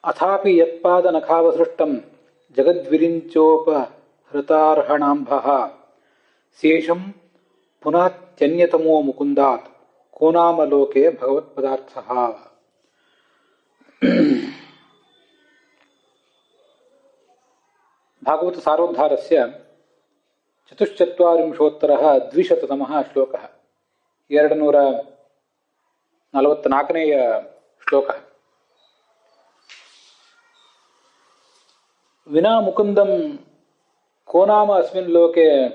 अथापि यत्पादनखावसृष्टं जगद्विरिञ्चोपहृतार्हणाम्भः शेषं पुनः त्यन्यतमो मुकुन्दात् को नाम लोके भगवत्पदार्थः। भागवत सारोद्धारस्य 240 श्लोकः 244 श्लोकः। विना मुकुन्दं को नाम अस्मिन् लोके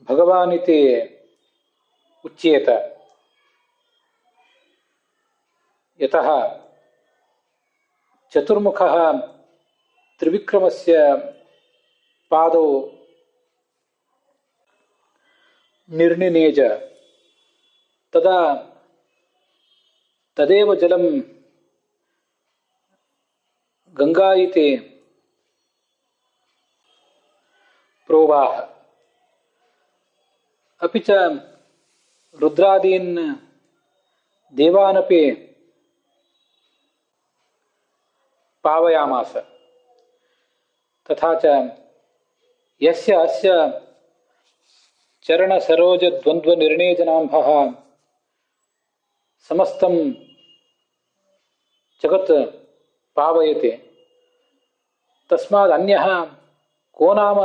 भगवानिति उच्येत। यतः चतुर्मुखः त्रिविक्रमस्य पादौ निर्निनेज तदा तदेव जलं गंगा इति प्रोवाह। अपि च रुद्रादीन् देवानपि पावयामास। तथा च यस्य अस्य चरणसरोजद्वन्द्वनिर्णेजनाम्भः समस्तं जगत् पावयति तस्माद् अन्यः को नाम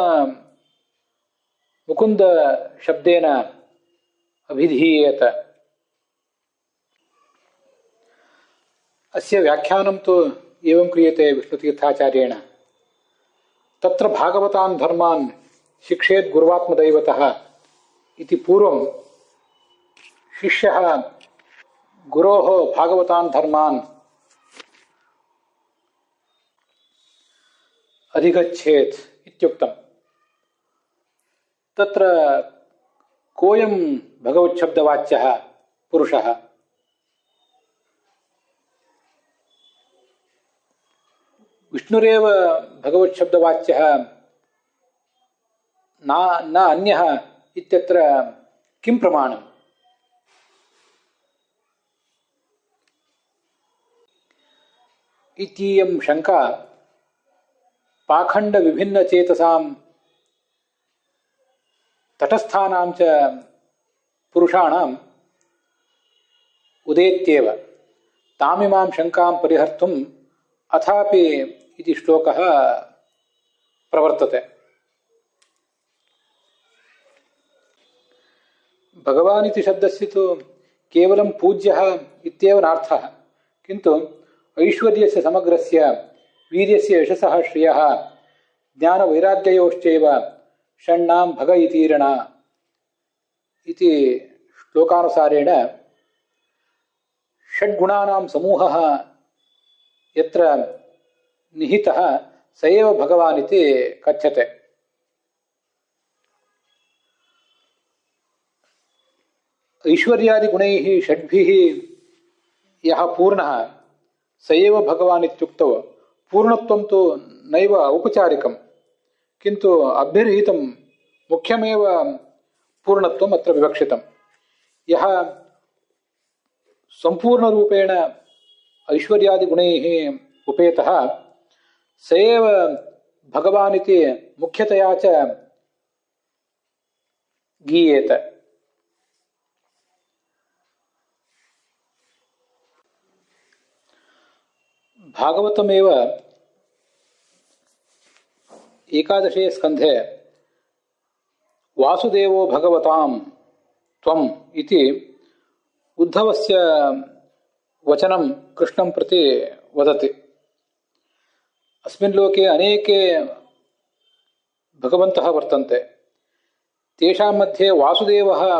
मुकुन्द शब्देन अभिधीयेत। अस्य व्याख्यानं तु एवं क्रियते विष्णुतीर्थाचार्येण। तत्र भागवतान् धर्मान् शिक्षेत् गुरुवात्मदैवतः इति पूर्वं शिष्यः गुरोः भागवतान् धर्मान् अधिगच्छेत् इत्युक्तम्। तत्र कोऽयं भगवच्छब्दवाच्यः पुरुषः? विष्णुरेव भगवच्छब्दवाच्यः न अन्यः इत्यत्र किं प्रमाणम्? इत्ययं शङ्का पाखण्डविभिन्नचेतसां तटस्थानां च पुरुषाणाम् उदेत्येव। तामिमां शङ्कां परिहर्तुम् अथापि इति श्लोकः प्रवर्तते। भगवान् इति शब्दस्य तु केवलं पूज्यः इत्येव नार्थः, किन्तु ऐश्वर्यस्य समग्रस्य वीर्यस्य यशसः श्रियः ज्ञानवैराग्ययोश्चैव षण्णां भग इतीरण इति श्लोकानुसारेण षड्गुणानां समूहः यत्र निहितः स एव भगवान् इति कथ्यते। ऐश्वर्यादिगुणैः षड्भिः यः पूर्णः स एव भगवान् इत्युक्तौ पूर्णत्वं तु नैव औपचारिकं, किन्तु अभ्यर्हितं मुख्यमेव पूर्णत्वम् अत्र विवक्षितं। यः सम्पूर्णरूपेण ऐश्वर्यादिगुणैः उपेतः स एव भगवान् इति मुख्यतया च गीयेत। भागवतमेव 11 स्कन्धे वासुदेवो भगवतां त्वम् इति उद्धवस्य वचनं कृष्णं प्रति वदति। अस्मिन् लोके अनेके भगवन्तः वर्तन्ते, तेषां मध्ये वासुदेवः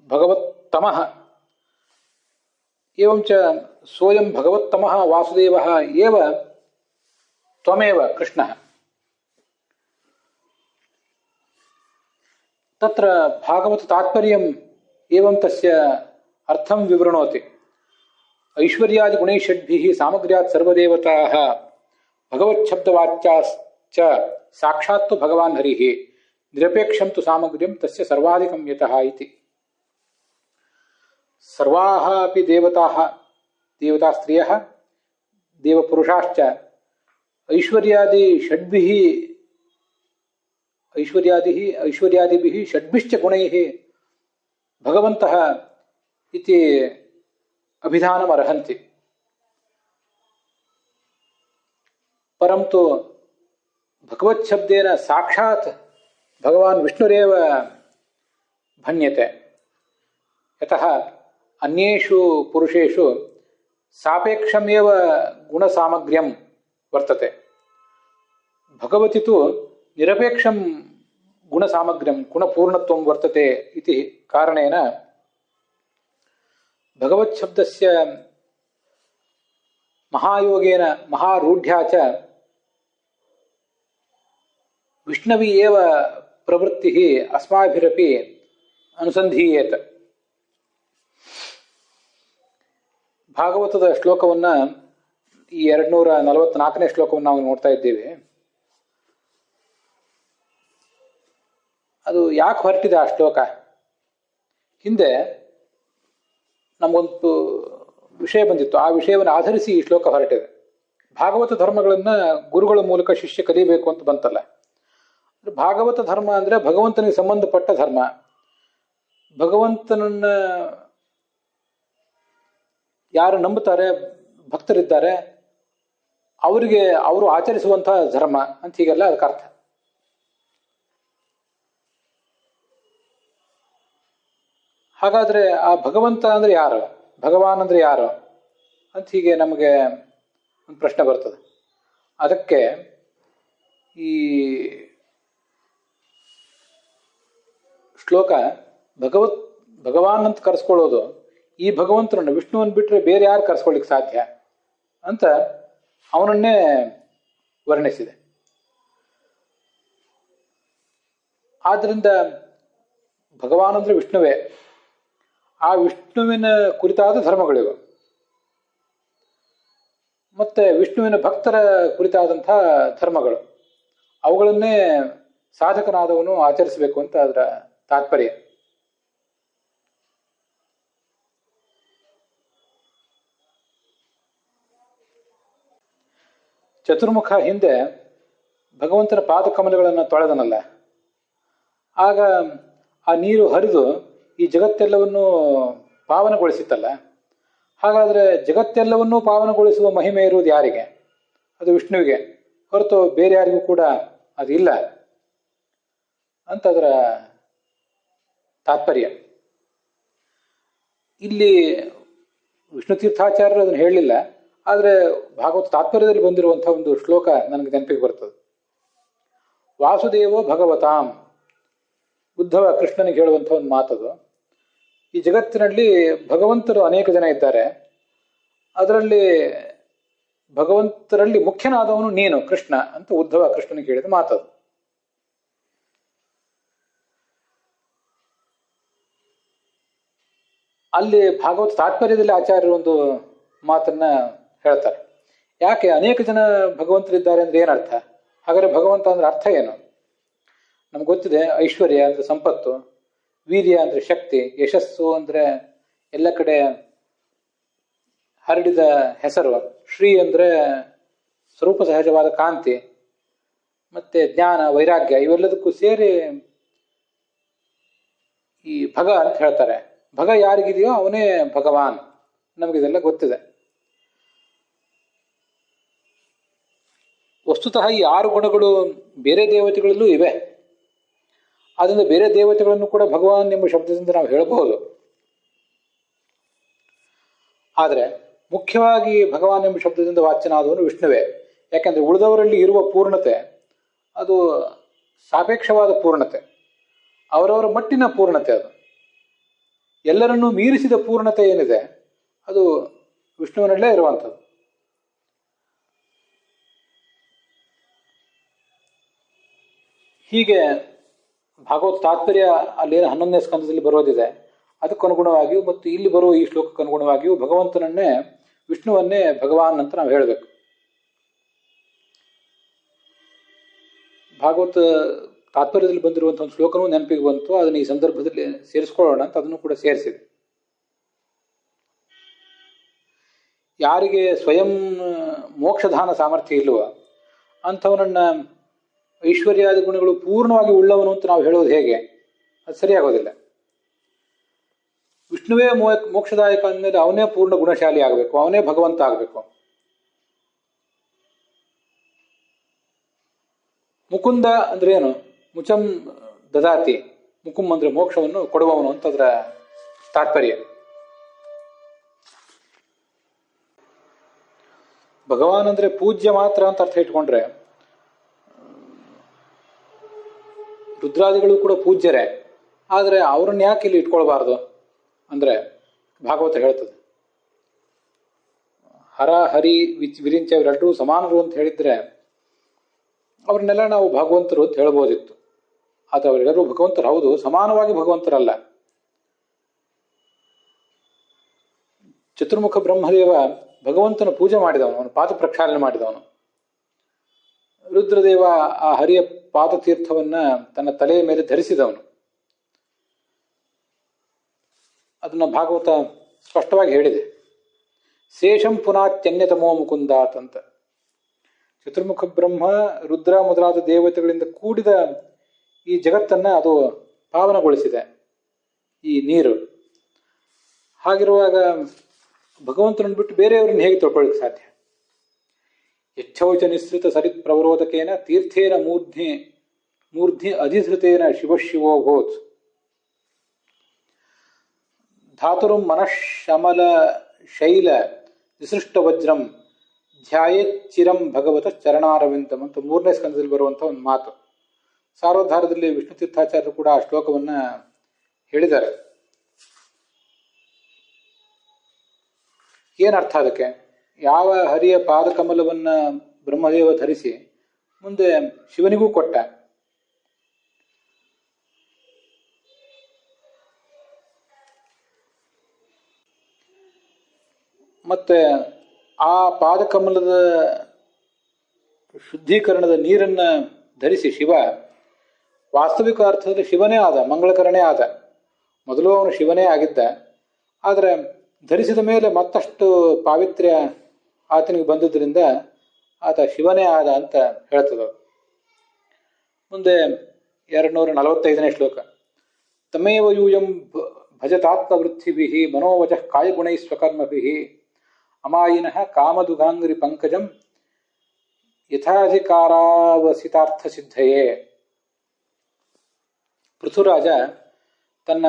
भगवत्तमः, एवं च सोऽयं भगवत्तमः वासुदेवः एव त्वमेव कृष्णः। तत्र भागवत तात्पर्यम् एवं तस्य अर्थं विवृणोति। ऐश्वर्यादिगुणैषड्भिः सामग्र्यात् सर्वदेवताः भगवच्छब्दवाच्याश्च साक्षात् तु भगवान् हरिः निरपेक्षं तु सामग्र्यं तस्य सर्वाधिकं यतः इति। सर्वाः अपि देवताः, देवतास्त्रियः ದೇವಪುರುಷಾಶ್ಚ ಐಶ್ವರ್ಯಾದಿ ಷಡ್ಭಿಃ ಐಶ್ವರ್ಯಾದಿಭಿಃ ಷಡ್ಭಿಶ್ಚ ಗುಣೈಃ ಭಗವಂತಃ ಇತಿ ಅಭಿಧಾನಮರ್ಹಂತಿ. ಪರಂತು ಭಗವಚ್ಛಬ್ದೇನ ಸಾಕ್ಷಾತ್ ಭಗವಾನ್ ವಿಷ್ಣುರೇವ ಭಣ್ಯತೆ. ಯತಃ ಅನ್ಯೇಷು ಪುರುಷೇಷು ಸಾಪೇಕ್ಷಮೇವ ಗುಣಸಾಮಗ್ರ್ಯಂ ವರ್ತತೆ. ಭಗವತಿ ತು ನಿರಪೇಕ್ಷಂ ಗುಣಸಾಮಗ್ರ್ಯಂ ಗುಣಪೂರ್ಣತ್ವಂ ವರ್ತತೆ ಇತಿ ಕಾರಣೇನ ಭಗವಚ್ಛಬ್ದಸ್ಯ ಮಹಾಯೋಗೇನ ಮಹಾರೂಢ್ಯಾ ಚ ವಿಷ್ಣವಿ ಏವ ಪ್ರವೃತ್ತಿ ಅಸ್ಮಾಭಿರಪಿ ಅನುಸಂಧೀಯೇತ. ಭಾಗವತದ ಶ್ಲೋಕವನ್ನು ಈ 244ನೇ ಶ್ಲೋಕವನ್ನು ನಾವು ನೋಡ್ತಾ ಇದ್ದೇವೆ. ಅದು ಯಾಕೆ ಹೊರಟಿದೆ ಆ ಶ್ಲೋಕ? ಹಿಂದೆ ನಮಗೊಂದು ವಿಷಯ ಬಂದಿತ್ತು, ಆ ವಿಷಯವನ್ನು ಆಧರಿಸಿ ಈ ಶ್ಲೋಕ ಹೊರಟಿದೆ. ಭಾಗವತ ಧರ್ಮಗಳನ್ನು ಗುರುಗಳ ಮೂಲಕ ಶಿಷ್ಯ ಕಲಿಬೇಕು ಅಂತ ಬಂತಲ್ಲ. ಭಾಗವತ ಧರ್ಮ ಅಂದರೆ ಭಗವಂತನಿಗೆ ಸಂಬಂಧಪಟ್ಟ ಧರ್ಮ. ಭಗವಂತನನ್ನ ಯಾರು ನಂಬುತ್ತಾರೆ, ಭಕ್ತರಿದ್ದಾರೆ, ಅವರಿಗೆ ಅವರು ಆಚರಿಸುವಂತಹ ಧರ್ಮ ಅಂತ ಹೀಗೆಲ್ಲ ಅದಕ್ಕೆ ಅರ್ಥ. ಹಾಗಾದ್ರೆ ಆ ಭಗವಂತ ಅಂದ್ರೆ ಯಾರು, ಭಗವಾನ್ ಅಂದ್ರೆ ಯಾರು ಅಂತ ಹೀಗೆ ನಮಗೆ ಒಂದು ಪ್ರಶ್ನೆ ಬರ್ತದೆ. ಅದಕ್ಕೆ ಈ ಶ್ಲೋಕ ಭಗವಾನ್ ಅಂತ ಕರೆಸ್ಕೊಳ್ಳೋದು, ಈ ಭಗವಂತನನ್ನು ವಿಷ್ಣುವನ್ನು ಬಿಟ್ಟರೆ ಬೇರೆ ಯಾರು ಕರೆಸ್ಕೊಳ್ಳಿಕ್ಕೆ ಸಾಧ್ಯ ಅಂತ ಅವನನ್ನೇ ವರ್ಣಿಸಿದೆ. ಆದ್ರಿಂದ ಭಗವಾನ್ ಅಂದ್ರೆ ವಿಷ್ಣುವೇ. ಆ ವಿಷ್ಣುವಿನ ಕುರಿತಾದ ಧರ್ಮಗಳಿವೆ, ಮತ್ತೆ ವಿಷ್ಣುವಿನ ಭಕ್ತರ ಕುರಿತಾದಂತಹ ಧರ್ಮಗಳು, ಅವುಗಳನ್ನೇ ಸಾಧಕನಾದವನು ಆಚರಿಸಬೇಕು ಅಂತ ಅದರ ತಾತ್ಪರ್ಯ. ಚತುರ್ಮುಖ ಹಿಂದೆ ಭಗವಂತನ ಪಾದಕಮಲಗಳನ್ನು ತೊಳೆದನಲ್ಲ, ಆಗ ಆ ನೀರು ಹರಿದು ಈ ಜಗತ್ತೆಲ್ಲವನ್ನೂ ಪಾವನಗೊಳಿಸಿತ್ತಲ್ಲ. ಹಾಗಾದರೆ ಜಗತ್ತೆಲ್ಲವನ್ನೂ ಪಾವನಗೊಳಿಸುವ ಮಹಿಮೆ ಇರುವುದು ಯಾರಿಗೆ? ಅದು ವಿಷ್ಣುವಿಗೆ ಹೊರತು ಬೇರೆ ಯಾರಿಗೂ ಕೂಡ ಅದು ಇಲ್ಲ ಅಂತ ಅದರ ತಾತ್ಪರ್ಯ. ಇಲ್ಲಿ ವಿಷ್ಣು ತೀರ್ಥಾಚಾರ್ಯರು ಅದನ್ನು ಹೇಳಲಿಲ್ಲ, ಆದರೆ ಭಾಗವತ ತಾತ್ಪರ್ಯದಲ್ಲಿ ಬಂದಿರುವಂತಹ ಒಂದು ಶ್ಲೋಕ ನನಗೆ ನೆನಪಿಗೆ ಬರ್ತದೆ. ವಾಸುದೇವೋ ಭಗವತಾಂ, ಉದ್ಧವ ಕೃಷ್ಣನಿಗೆ ಹೇಳುವಂಥ ಒಂದು ಮಾತದು. ಈ ಜಗತ್ತಿನಲ್ಲಿ ಭಗವಂತರು ಅನೇಕ ಜನ ಇದ್ದಾರೆ, ಅದರಲ್ಲಿ ಭಗವಂತರಲ್ಲಿ ಮುಖ್ಯನಾದವನು ನೀನು ಕೃಷ್ಣ ಅಂತ ಉದ್ಧವ ಕೃಷ್ಣನಿಗೆ ಹೇಳಿದ ಮಾತದು. ಅಲ್ಲಿ ಭಾಗವತ ತಾತ್ಪರ್ಯದಲ್ಲಿ ಆಚಾರ್ಯರು ಒಂದು ಮಾತನ್ನ ಹೇಳ್ತಾರೆ. ಯಾಕೆ ಅನೇಕ ಜನ ಭಗವಂತರಿದ್ದಾರೆ ಅಂದ್ರೆ ಏನರ್ಥ? ಹಾಗಾದ್ರೆ ಭಗವಂತ ಅಂದ್ರೆ ಅರ್ಥ ಏನು? ನಮ್ಗೆ ಗೊತ್ತಿದೆ, ಐಶ್ವರ್ಯ ಅಂದ್ರೆ ಸಂಪತ್ತು, ವೀರ್ಯ ಅಂದ್ರೆ ಶಕ್ತಿ, ಯಶಸ್ಸು ಅಂದ್ರೆ ಎಲ್ಲ ಕಡೆ ಹರಡಿದ ಹೆಸರು, ಶ್ರೀ ಅಂದ್ರೆ ಸ್ವರೂಪ ಸಹಜವಾದ ಕಾಂತಿ, ಮತ್ತೆ ಜ್ಞಾನ, ವೈರಾಗ್ಯ, ಇವೆಲ್ಲದಕ್ಕೂ ಸೇರಿ ಈ ಭಗ ಅಂತ ಹೇಳ್ತಾರೆ. ಭಗ ಯಾರಿಗಿದೆಯೋ ಅವನೇ ಭಗವಾನ್. ನಮಗಿದೆಲ್ಲ ಗೊತ್ತಿದೆ. ವಸ್ತುತಃ ಈ 6 ಗುಣಗಳು ಬೇರೆ ದೇವತೆಗಳಲ್ಲೂ ಇವೆ. ಆದ್ದರಿಂದ ಬೇರೆ ದೇವತೆಗಳನ್ನು ಕೂಡ ಭಗವಾನ್ ಎಂಬ ಶಬ್ದದಿಂದ ನಾವು ಹೇಳಬಹುದು. ಆದರೆ ಮುಖ್ಯವಾಗಿ ಭಗವಾನ್ ಎಂಬ ಶಬ್ದದಿಂದ ವಾಚ್ಯನಾದವನು ವಿಷ್ಣುವೇ. ಯಾಕೆಂದ್ರೆ ಉಳಿದವರಲ್ಲಿ ಇರುವ ಪೂರ್ಣತೆ ಅದು ಸಾಪೇಕ್ಷವಾದ ಪೂರ್ಣತೆ, ಅವರವರ ಮಟ್ಟಿನ ಪೂರ್ಣತೆ. ಅದು ಎಲ್ಲರನ್ನೂ ಮೀರಿಸಿದ ಪೂರ್ಣತೆ ಏನಿದೆ ಅದು ವಿಷ್ಣುವಿನಲ್ಲೇ ಇರುವಂಥದ್ದು. ಹೀಗೆ ಭಾಗವತ ತಾತ್ಪರ್ಯ ಅಲ್ಲೇನು 11ನೇ ಸ್ಕಂದದಲ್ಲಿ ಬರೋದಿದೆ, ಅದಕ್ಕನುಗುಣವಾಗಿಯೂ ಮತ್ತು ಇಲ್ಲಿ ಬರುವ ಈ ಶ್ಲೋಕಕ್ಕನುಗುಣವಾಗಿಯೂ ಭಗವಂತನನ್ನೇ, ವಿಷ್ಣುವನ್ನೇ ಭಗವಾನ್ ಅಂತ ನಾವು ಹೇಳಬೇಕು. ಭಾಗವತ ತಾತ್ಪರ್ಯದಲ್ಲಿ ಬಂದಿರುವಂಥ ಒಂದು ಶ್ಲೋಕನೂ ನೆನಪಿಗೆ ಬಂತು, ಅದನ್ನು ಈ ಸಂದರ್ಭದಲ್ಲಿ ಸೇರಿಸ್ಕೊಳ್ಳೋಣ ಅಂತ ಅದನ್ನು ಕೂಡ ಸೇರಿಸಿದೆ. ಯಾರಿಗೆ ಸ್ವಯಂ ಮೋಕ್ಷಧಾನ ಸಾಮರ್ಥ್ಯ ಇಲ್ಲವೋ ಅಂಥವನನ್ನು ಐಶ್ವರ್ಯಾದಿ ಗುಣಗಳು ಪೂರ್ಣವಾಗಿ ಉಳ್ಳವನು ಅಂತ ನಾವು ಹೇಳೋದು ಹೇಗೆ? ಅದು ಸರಿಯಾಗೋದಿಲ್ಲ. ವಿಷ್ಣುವೇ ಮೋಕ್ಷದಾಯಕ ಅಂದಮೇಲೆ ಅವನೇ ಪೂರ್ಣ ಗುಣಶಾಲಿ ಆಗಬೇಕು, ಅವನೇ ಭಗವಂತ ಆಗಬೇಕು. ಮುಕುಂದ ಅಂದ್ರೆ ಏನು? ಮುಚಂ ದದಾತಿ, ಮುಕುಂ ಅಂದ್ರೆ ಮೋಕ್ಷವನ್ನು ಕೊಡುವವನು ಅಂತ ಅದರ ತಾತ್ಪರ್ಯ. ಭಗವಾನ್ ಅಂದ್ರೆ ಪೂಜ್ಯ ಮಾತ್ರ ಅಂತ ಅರ್ಥ ಇಟ್ಕೊಂಡ್ರೆ ರುದ್ರಾದಿಗಳು ಕೂಡ ಪೂಜ್ಯರೇ, ಆದರೆ ಅವ್ರನ್ನ ಯಾಕೆ ಇಲ್ಲಿ ಇಟ್ಕೊಳ್ಬಾರ್ದು ಅಂದ್ರೆ ಭಾಗವತ ಹೇಳ್ತದೆ, ಹರ ಹರಿ ವಿರಿಂಚ ಇವರೆಲ್ಲರೂ ಸಮಾನರು ಅಂತ ಹೇಳಿದ್ರೆ ಅವ್ರನ್ನೆಲ್ಲ ನಾವು ಭಗವಂತರು ಅಂತ ಹೇಳ್ಬೋದಿತ್ತು. ಆದರೆ ಅವರೆಲ್ಲರೂ ಭಗವಂತರು ಹೌದು, ಸಮಾನವಾಗಿ ಭಗವಂತರಲ್ಲ. ಚತುರ್ಮುಖ ಬ್ರಹ್ಮದೇವ ಭಗವಂತನ ಪೂಜೆ ಮಾಡಿದವನು, ಅವನು ಪಾದ ಪ್ರಕ್ಷಾಳನೆ ಮಾಡಿದವನು. ರುದ್ರದೇವ ಆ ಹರಿಯ ಪಾದತೀರ್ಥವನ್ನ ತನ್ನ ತಲೆಯ ಮೇಲೆ ಧರಿಸಿದವನು. ಅದನ್ನ ಭಾಗವತ ಸ್ಪಷ್ಟವಾಗಿ ಹೇಳಿದೆ. ಶೇಷಂ ಪುನಾತ್ಯನ್ಯತಮೋ ಮುಕುಂದಾತ್ ಅಂತ. ಚತುರ್ಮುಖ ಬ್ರಹ್ಮ ರುದ್ರ ಮೊದಲಾದ ದೇವತೆಗಳಿಂದ ಕೂಡಿದ ಈ ಜಗತ್ತನ್ನ ಅದು ಪಾವನಗೊಳಿಸಿದೆ, ಈ ನೀರು. ಹಾಗಿರುವಾಗ ಭಗವಂತನನ್ನು ಬಿಟ್ಟು ಬೇರೆಯವ್ರನ್ನ ಹೇಗೆ ತಿಳ್ಕೊಳ್ಳಿಕ್ಕೆ ಸಾಧ್ಯ? ಯಚ್ಛೌಚ ನಿಸೃತ ಸರಿತ್ ಪ್ರವರೋಧಕೇನ ತೀರ್ಥೇನ ಮೂರ್ಧಿ ಅಧಿಧೃತೇನ ಶಿವಶಿವೋ ಭೂತ್. ಧಾತುರು ಮನಃಶಮಲ ಶೈಲ ವಿಸೃಷ್ಟ ವಜ್ರಂ ಧ್ಯಾಯೇಚ್ಚಿರಂ ಭಗವತ ಚರಣಾರವಿಂದಂ ಅಂತ 3ನೇ ಸ್ಕಂದದಲ್ಲಿ ಬರುವಂಥ ಒಂದು ಮಾತು. ಸಾರೋದ್ಧಾರದಲ್ಲಿ ವಿಷ್ಣು ತೀರ್ಥಾಚಾರ್ಯರು ಕೂಡ ಆ ಶ್ಲೋಕವನ್ನ ಹೇಳಿದ್ದಾರೆ. ಏನರ್ಥ ಅದಕ್ಕೆ? ಯಾವ ಹರಿಯ ಪಾದಕಮಲವನ್ನ ಬ್ರಹ್ಮದೇವ ಧರಿಸಿ ಮುಂದೆ ಶಿವನಿಗೂ ಕೊಟ್ಟ, ಮತ್ತೆ ಆ ಪಾದಕಮಲದ ಶುದ್ಧೀಕರಣದ ನೀರನ್ನ ಧರಿಸಿ ಶಿವ ವಾಸ್ತವಿಕ ಅರ್ಥದಲ್ಲಿ ಶಿವನೇ ಆದ, ಮಂಗಳಕರನೇ ಆದ. ಮೊದಲು ಅವನು ಶಿವನೇ ಆಗಿದ್ದ, ಆದರೆ ಧರಿಸಿದ ಮೇಲೆ ಮತ್ತಷ್ಟು ಪಾವಿತ್ರ್ಯ ಆತನಿಗೆ ಬಂದುದರಿಂದ ಆತ ಶಿವನೇ ಆದ ಅಂತ ಹೇಳ್ತದ. ಮುಂದೆ 245ನೇ ಶ್ಲೋಕ. ತಮೇವ ಯೂಯಂ ಭಜತಾತ್ಮವೃತ್ತಿಭಿ ಮನೋವಚಃ ಕಾಯಗುಣೈ ಸ್ವಕರ್ಮಭಿ ಅಮಾಯಿನಃ ಕಾಮದುಗಾಂಗ್ರಿ ಪಂಕಜಂ ಯಥಾಧಿಕಾರಾವಸಿತಾರ್ಥ ಸಿದ್ಧಯೇ. ಪೃಥುರಾಜ ತನ್ನ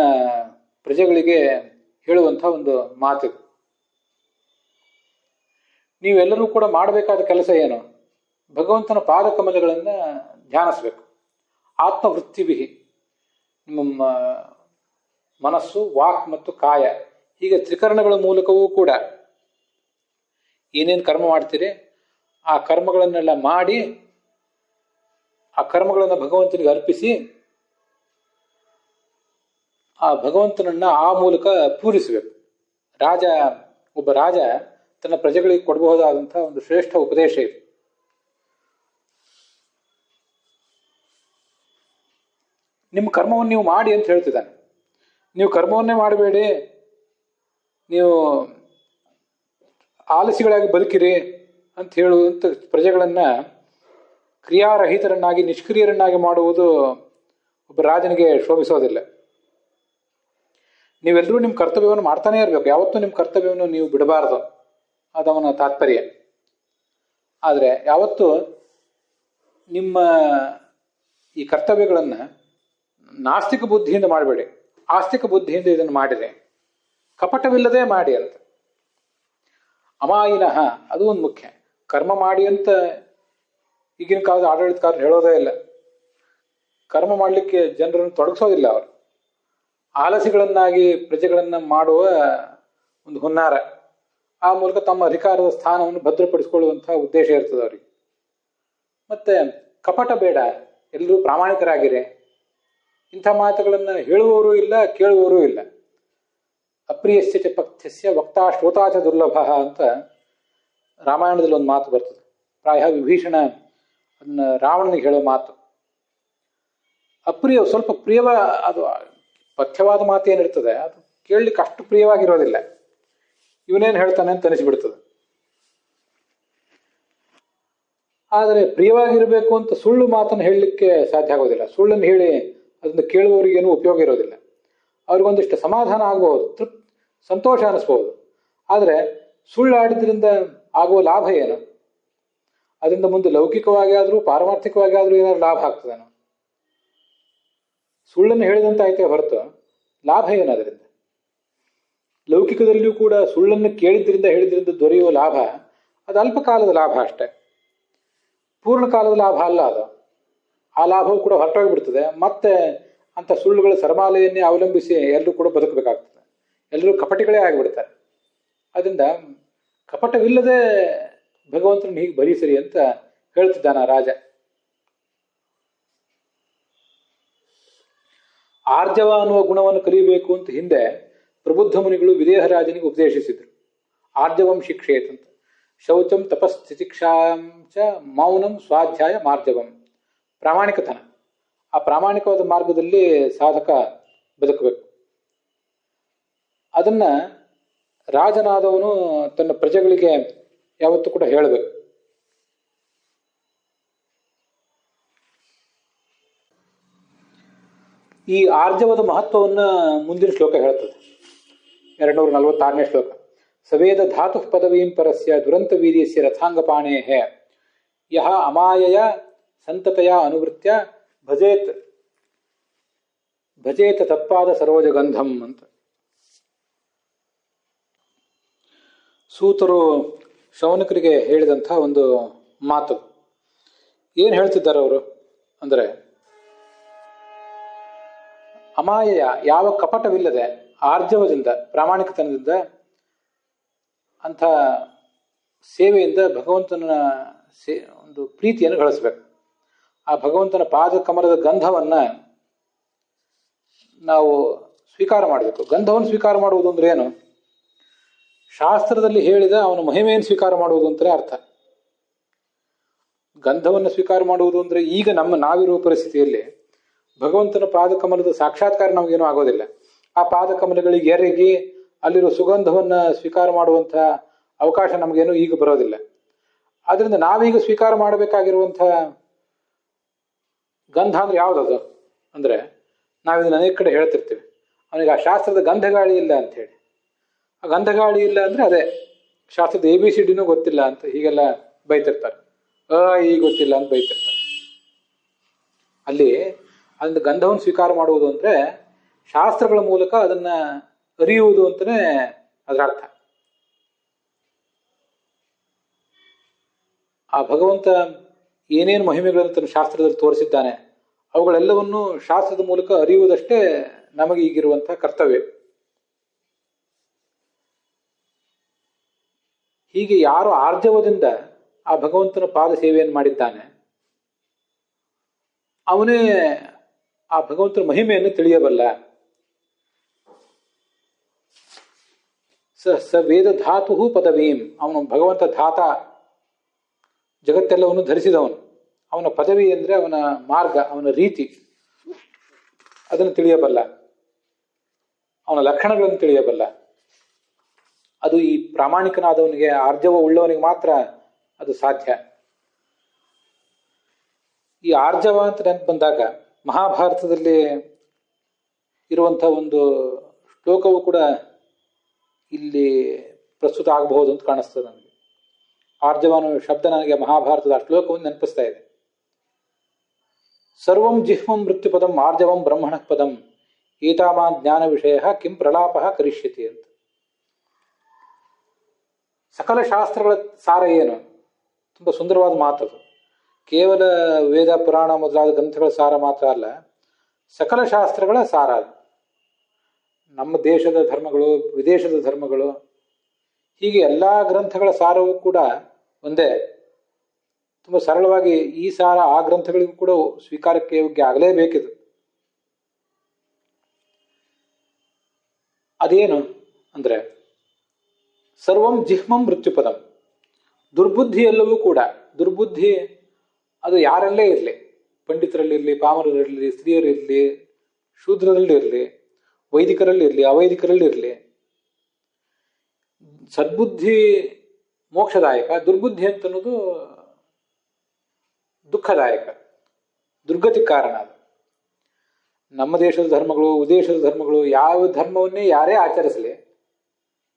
ಪ್ರಜೆಗಳಿಗೆ ಹೇಳುವಂಥ ಒಂದು ಮಾತು. ನೀವೆಲ್ಲರೂ ಕೂಡ ಮಾಡಬೇಕಾದ ಕೆಲಸ ಏನು? ಭಗವಂತನ ಪಾದಕಮಲಗಳನ್ನು ಧ್ಯಾನಿಸಬೇಕು. ಆತ್ಮವೃತ್ತಿಭಿ, ನಿಮ್ಮ ಮನಸ್ಸು, ವಾಕ್ ಮತ್ತು ಕಾಯ, ಹೀಗೆ ತ್ರಿಕರಣಗಳ ಮೂಲಕವೂ ಕೂಡ ಏನೇನು ಕರ್ಮ ಮಾಡ್ತೀರಿ ಆ ಕರ್ಮಗಳನ್ನೆಲ್ಲ ಮಾಡಿ ಆ ಕರ್ಮಗಳನ್ನು ಭಗವಂತನಿಗೆ ಅರ್ಪಿಸಿ ಆ ಭಗವಂತನನ್ನ ಆ ಮೂಲಕ ಪೂರಿಸಬೇಕು. ಒಬ್ಬ ರಾಜ ತನ್ನ ಪ್ರಜೆಗಳಿಗೆ ಕೊಡಬಹುದಾದಂಥ ಒಂದು ಶ್ರೇಷ್ಠ ಉಪದೇಶ ಇದು. ನಿಮ್ಮ ಕರ್ಮವನ್ನು ನೀವು ಮಾಡಿ ಅಂತ ಹೇಳ್ತಿದ್ದಾನೆ. ನೀವು ಕರ್ಮವನ್ನೇ ಮಾಡಬೇಡಿ, ನೀವು ಆಲಸಿಗಳಾಗಿ ಬದುಕಿರಿ ಅಂತ ಹೇಳುವಂಥ ಪ್ರಜೆಗಳನ್ನ ಕ್ರಿಯಾರಹಿತರನ್ನಾಗಿ ನಿಷ್ಕ್ರಿಯರನ್ನಾಗಿ ಮಾಡುವುದು ಒಬ್ಬ ರಾಜನಿಗೆ ಶೋಭಿಸೋದಿಲ್ಲ. ನೀವೆಲ್ಲರೂ ನಿಮ್ಮ ಕರ್ತವ್ಯವನ್ನು ಮಾಡ್ತಾನೆ ಇರಬೇಕು, ಯಾವತ್ತೂ ನಿಮ್ಮ ಕರ್ತವ್ಯವನ್ನು ನೀವು ಬಿಡಬಾರದು, ಅದವನ ತಾತ್ಪರ್ಯ. ಆದರೆ ಯಾವತ್ತೂ ನಿಮ್ಮ ಈ ಕರ್ತವ್ಯಗಳನ್ನು ನಾಸ್ತಿಕ ಬುದ್ಧಿಯಿಂದ ಮಾಡಬೇಡಿ, ಆಸ್ತಿಕ ಬುದ್ಧಿಯಿಂದ ಇದನ್ನು ಮಾಡಿರಿ, ಕಪಟವಿಲ್ಲದೆ ಮಾಡಿ ಅಂತ. ಅಮಾಯಿನಃ, ಅದು ಒಂದು ಮುಖ್ಯ. ಕರ್ಮ ಮಾಡಿ ಅಂತ ಈಗಿನ ಕಾಲದ ಆಡಳಿತಗಾರರು ಹೇಳೋದೇ ಇಲ್ಲ. ಕರ್ಮ ಮಾಡಲಿಕ್ಕೆ ಜನರನ್ನು ತೊಡಗಿಸೋದಿಲ್ಲ. ಅವರು ಆಲಸಿಗಳನ್ನಾಗಿ ಪ್ರಜೆಗಳನ್ನ ಮಾಡುವ ಒಂದು ಹುನ್ನಾರ, ಆ ಮೂಲಕ ತಮ್ಮ ಅಧಿಕಾರದ ಸ್ಥಾನವನ್ನು ಭದ್ರಪಡಿಸಿಕೊಳ್ಳುವಂತಹ ಉದ್ದೇಶ ಇರ್ತದೆ ಅವರಿಗೆ. ಮತ್ತೆ ಕಪಟ ಬೇಡ, ಎಲ್ಲರೂ ಪ್ರಾಮಾಣಿಕರಾಗಿರಿ. ಇಂಥ ಮಾತುಗಳನ್ನು ಹೇಳುವವರು ಇಲ್ಲ, ಕೇಳುವವರು ಇಲ್ಲ. ಅಪ್ರಿಯಸ್ಯ ಚ ಪಥ್ಯಸ್ಯ ವಕ್ತಾ ಶ್ರೋತಾಚ ದುರ್ಲಭ ಅಂತ ರಾಮಾಯಣದಲ್ಲಿ ಒಂದು ಮಾತು ಬರ್ತದೆ. ಪ್ರಾಯ ವಿಭೀಷಣ ಅದನ್ನ ರಾವಣನಿಗೆ ಹೇಳೋ ಮಾತು. ಅಪ್ರಿಯ, ಸ್ವಲ್ಪ ಪ್ರಿಯವ, ಅದು ಪಥ್ಯವಾದ ಮಾತು ಏನಿರ್ತದೆ ಅದು ಕೇಳಲಿಕ್ಕೆ ಅಷ್ಟು ಪ್ರಿಯವಾಗಿರೋದಿಲ್ಲ. ಇವನೇನು ಹೇಳ್ತಾನೆ ಅಂತ ಅನಿಸ್ಬಿಡ್ತದೆ. ಆದರೆ ಪ್ರಿಯವಾಗಿರಬೇಕು ಅಂತ ಸುಳ್ಳು ಮಾತನ್ನು ಹೇಳಲಿಕ್ಕೆ ಸಾಧ್ಯ ಆಗೋದಿಲ್ಲ. ಸುಳ್ಳನ್ನು ಹೇಳಿ ಅದನ್ನು ಕೇಳುವವರಿಗೇನು ಉಪಯೋಗ ಇರೋದಿಲ್ಲ. ಅವ್ರಿಗೊಂದಿಷ್ಟು ಸಮಾಧಾನ ಆಗಬಹುದು, ಸಂತೋಷ ಅನಿಸ್ಬಹುದು. ಆದರೆ ಸುಳ್ಳಾಡಿದ್ರಿಂದ ಆಗುವ ಲಾಭ ಏನು? ಅದರಿಂದ ಮುಂದೆ ಲೌಕಿಕವಾಗಿ ಆದರೂ ಪಾರಮಾರ್ಥಿಕವಾಗಿ ಆದರೂ ಏನಾದ್ರು ಲಾಭ ಆಗ್ತದೇನೋ? ಸುಳ್ಳನ್ನು ಹೇಳಿದಂತ ಆಯ್ತೇ ಹೊರತು ಲಾಭ ಏನು ಅದರಿಂದ? ಲೌಕಿಕದಲ್ಲಿಯೂ ಕೂಡ ಸುಳ್ಳನ್ನು ಕೇಳಿದ್ರಿಂದ ಹೇಳಿದ್ರಿಂದ ದೊರೆಯುವ ಲಾಭ ಅದು ಅಲ್ಪಕಾಲದ ಲಾಭ ಅಷ್ಟೇ, ಪೂರ್ಣಕಾಲದ ಲಾಭ ಅಲ್ಲ ಅದು. ಆ ಲಾಭವು ಕೂಡ ಹೊರಟೋಗ್ಬಿಡ್ತದೆ. ಮತ್ತೆ ಅಂತ ಸುಳ್ಳುಗಳ ಸರಮಾಲೆಯನ್ನೇ ಅವಲಂಬಿಸಿ ಎಲ್ಲರೂ ಕೂಡ ಬದುಕಬೇಕಾಗ್ತದೆ. ಎಲ್ಲರೂ ಕಪಟಿಗಳೇ ಆಗಿಬಿಡ್ತಾರೆ. ಅದರಿಂದ ಕಪಟವಿಲ್ಲದೆ ಭಗವಂತನ ಹೀಗೆ ಬರೀಸರಿ ಅಂತ ಹೇಳ್ತಿದ್ದಾನ ರಾಜ. ಆರ್ಜವ ಅನ್ನುವ ಗುಣವನ್ನು ಕಲಿಯಬೇಕು ಅಂತ ಹಿಂದೆ ಪ್ರಬುದ್ಧ ಮುನಿಗಳು ವಿದೇಹ ರಾಜನಿಗೆ ಉಪದೇಶಿಸಿದ್ರು. ಆರ್ಜವಂ ಶಿಕ್ಷೇತ್ ಅಂತ. ಶೌಚಂ ತಪಸ್ಥಿತಿಕ್ಷಾಂಚ ಮೌನಂ ಸ್ವಾಧ್ಯಾಯ ಮಾರ್ಜವಂ. ಪ್ರಾಮಾಣಿಕತನ. ಆ ಪ್ರಾಮಾಣಿಕವಾದ ಮಾರ್ಗದಲ್ಲಿ ಸಾಧಕ ಬದುಕಬೇಕು. ಅದನ್ನ ರಾಜನಾದವನು ತನ್ನ ಪ್ರಜೆಗಳಿಗೆ ಯಾವತ್ತೂ ಕೂಡ ಹೇಳಬೇಕು. ಈ ಆರ್ಜವದ ಮಹತ್ವವನ್ನು ಮುಂದಿನ ಶ್ಲೋಕ ಹೇಳ್ತದೆ. 246ನೇ ಶ್ಲೋಕ. ಸವೇದ ಧಾತು ಪದವೀಂ ಪರಸ್ಯ ದುರಂತ ವೀರ್ಯಸ್ಯ ರಥಾಂಗಪಾಣೇ ಯಹ ಅಮಾಯಯ ಸಂತತಯ ಅನುವೃತ್ಯ ಭಜೇತ ತತ್ಪಾದ ಸರೋಜಗಂಧಂ ಅಂತ. ಸೂತರು ಶೌನಕರಿಗೆ ಹೇಳಿದಂಥ ಒಂದು ಮಾತು. ಏನು ಹೇಳ್ತಿದ್ದಾರೆ ಅವರು ಅಂದರೆ, ಅಮಾಯಯ ಯಾವ ಕಪಟವಿಲ್ಲದೆ ಆರ್ಜವದಿಂದ ಪ್ರಾಮಾಣಿಕತನದಿಂದ ಅಂಥ ಸೇವೆಯಿಂದ ಭಗವಂತನ ಒಂದು ಪ್ರೀತಿಯನ್ನು ಗಳಿಸ್ಬೇಕು. ಆ ಭಗವಂತನ ಪಾದ ಕಮಲದ ಗಂಧವನ್ನ ನಾವು ಸ್ವೀಕಾರ ಮಾಡಬೇಕು. ಗಂಧವನ್ನು ಸ್ವೀಕಾರ ಮಾಡುವುದು ಅಂದ್ರೆ ಏನು? ಶಾಸ್ತ್ರದಲ್ಲಿ ಹೇಳಿದ ಅವನ ಮಹಿಮೆಯನ್ನು ಸ್ವೀಕಾರ ಮಾಡುವುದು ಅಂತಲೇ ಅರ್ಥ. ಗಂಧವನ್ನು ಸ್ವೀಕಾರ ಮಾಡುವುದು ಅಂದ್ರೆ ಈಗ ನಾವಿರುವ ಪರಿಸ್ಥಿತಿಯಲ್ಲಿ ಭಗವಂತನ ಪಾದಕಮಲದ ಸಾಕ್ಷಾತ್ಕಾರ ನಮಗೇನೂ ಆಗೋದಿಲ್ಲ. ಆ ಪಾದಕಮಲಗಳಿಗೆ ಎರಗಿ ಅಲ್ಲಿರೋ ಸುಗಂಧವನ್ನ ಸ್ವೀಕಾರ ಮಾಡುವಂಥ ಅವಕಾಶ ನಮಗೇನು ಈಗ ಬರೋದಿಲ್ಲ. ಆದ್ರಿಂದ ನಾವೀಗ ಸ್ವೀಕಾರ ಮಾಡಬೇಕಾಗಿರುವಂಥ ಗಂಧ ಅಂದ್ರೆ ಯಾವುದದು ಅಂದ್ರೆ, ನಾವಿದನ್ನ ಅನೇಕ ಕಡೆ ಹೇಳ್ತಿರ್ತೀವಿ, ಅವನಿಗೆ ಆ ಶಾಸ್ತ್ರದ ಗಂಧಗಾಳಿ ಇಲ್ಲ ಅಂತ ಹೇಳಿ. ಆ ಗಂಧಗಾಳಿ ಇಲ್ಲ ಅಂದ್ರೆ ಅದೇ ಶಾಸ್ತ್ರದ ABCD ಗೊತ್ತಿಲ್ಲ ಅಂತ ಹೀಗೆಲ್ಲ ಬೈತಿರ್ತಾರೆ. ಈ ಗೊತ್ತಿಲ್ಲ ಅಂತ ಬೈತಿರ್ತಾರೆ. ಅಲ್ಲಿ ಅದನ್ನ ಗಂಧವನ್ನು ಸ್ವೀಕಾರ ಮಾಡುವುದು ಅಂದ್ರೆ ಶಾಸ್ತ್ರಗಳ ಮೂಲಕ ಅದನ್ನ ಅರಿಯುವುದು ಅಂತಲೇ ಅದರ ಅರ್ಥ. ಆ ಭಗವಂತ ಏನೇನು ಮಹಿಮೆಗಳನ್ನು ತನ್ನ ಶಾಸ್ತ್ರದಲ್ಲಿ ತೋರಿಸಿದ್ದಾನೆ ಅವುಗಳೆಲ್ಲವನ್ನೂ ಶಾಸ್ತ್ರದ ಮೂಲಕ ಅರಿಯುವುದಷ್ಟೇ ನಮಗೆ ಈಗಿರುವಂತಹ ಕರ್ತವ್ಯ. ಹೀಗೆ ಯಾರು ಆರ್ಜವದಿಂದ ಆ ಭಗವಂತನ ಪಾದ ಸೇವೆಯನ್ನು ಮಾಡಿದ್ದಾನೆ ಅವನೇ ಆ ಭಗವಂತನ ಮಹಿಮೆಯನ್ನು ತಿಳಿಯಬಲ್ಲ. ಸ ವೇದ ಧಾತು ಪದವೀಂ. ಅವನು ಭಗವಂತ ಧಾತ, ಜಗತ್ತೆಲ್ಲವನ್ನು ಧರಿಸಿದವನು. ಅವನ ಪದವಿ ಅಂದ್ರೆ ಅವನ ಮಾರ್ಗ, ಅವನ ರೀತಿ, ಅದನ್ನು ತಿಳಿಯಬಲ್ಲ. ಅವನ ಲಕ್ಷಣಗಳನ್ನು ತಿಳಿಯಬಲ್ಲ. ಅದು ಈ ಪ್ರಾಮಾಣಿಕನಾದವನಿಗೆ, ಆರ್ಜವ ಉಳ್ಳವನಿಗೆ ಮಾತ್ರ ಅದು ಸಾಧ್ಯ. ಈ ಆರ್ಜವ ಅಂತ ನೆನಪು ಬಂದಾಗ ಮಹಾಭಾರತದಲ್ಲಿ ಇರುವಂಥ ಒಂದು ಶ್ಲೋಕವು ಕೂಡ ಇಲ್ಲಿ ಪ್ರಸ್ತುತ ಆಗಬಹುದು ಅಂತ ಕಾಣಿಸ್ತದೆ ನನಗೆ. ಆರ್ಜವ ಅನ್ನೋ ಶಬ್ದ ನನಗೆ ಮಹಾಭಾರತದ ಆ ಶ್ಲೋಕವನ್ನು ನೆನಪಿಸ್ತಾ ಇದೆ. ಸರ್ವಂ ಜಿಹ್ಮಂ ಮೃತ್ಯುಪದಂ ಆರ್ಜವಂ ಬ್ರಹ್ಮಣ ಪದಂ ಏತಾವಾನ್ ಜ್ಞಾನ ವಿಷಯ ಕಿಂ ಪ್ರಲಾಪ ಕರಿಷ್ಯತಿ ಅಂತ. ಸಕಲ ಶಾಸ್ತ್ರಗಳ ಸಾರ ಏನು? ತುಂಬ ಸುಂದರವಾದ ಮಾತದು. ಕೇವಲ ವೇದ ಪುರಾಣ ಮೊದಲಾದ ಗ್ರಂಥಗಳ ಸಾರ ಮಾತ್ರ ಅಲ್ಲ, ಸಕಲ ಶಾಸ್ತ್ರಗಳ ಸಾರ ಅದು. ನಮ್ಮ ದೇಶದ ಧರ್ಮಗಳು, ವಿದೇಶದ ಧರ್ಮಗಳು, ಹೀಗೆ ಎಲ್ಲ ಗ್ರಂಥಗಳ ಸಾರವೂ ಕೂಡ ಒಂದೇ. ತುಂಬ ಸರಳವಾಗಿ ಈ ಸಾರ ಆ ಗ್ರಂಥಗಳಿಗೂ ಕೂಡ ಸ್ವೀಕಾರಕ್ಕೆ ಯೋಗ್ಯ ಆಗಲೇಬೇಕಿದು. ಅದೇನು ಅಂದ್ರೆ, ಸರ್ವಂ ಜಿಹ್ಮಂ ಮೃತ್ಯುಪದಂ. ದುರ್ಬುದ್ಧಿ ಎಲ್ಲವೂ ಕೂಡ, ದುರ್ಬುದ್ಧಿ ಅದು ಯಾರಲ್ಲೇ ಇರಲಿ, ಪಂಡಿತರಲ್ಲಿರಲಿ, ಪಾಮರರಿರಲಿ, ಸ್ತ್ರೀಯರಿರಲಿ, ಶೂದ್ರರಲ್ಲಿರಲಿ, ವೈದಿಕರಲ್ಲಿರಲಿ, ಅವೈದಿಕರಲ್ಲಿರಲಿ, ಸದ್ಬುದ್ಧಿ ಮೋಕ್ಷದಾಯಕ, ದುರ್ಬುದ್ಧಿ ಅಂತನ್ನೋದು ದುಃಖದಾಯಕ, ದುರ್ಗತಿ ಕಾರಣ ಅದು. ನಮ್ಮ ದೇಶದ ಧರ್ಮಗಳು, ವಿದೇಶದ ಧರ್ಮಗಳು, ಯಾವ ಧರ್ಮವನ್ನೇ ಯಾರೇ ಆಚರಿಸಲಿ,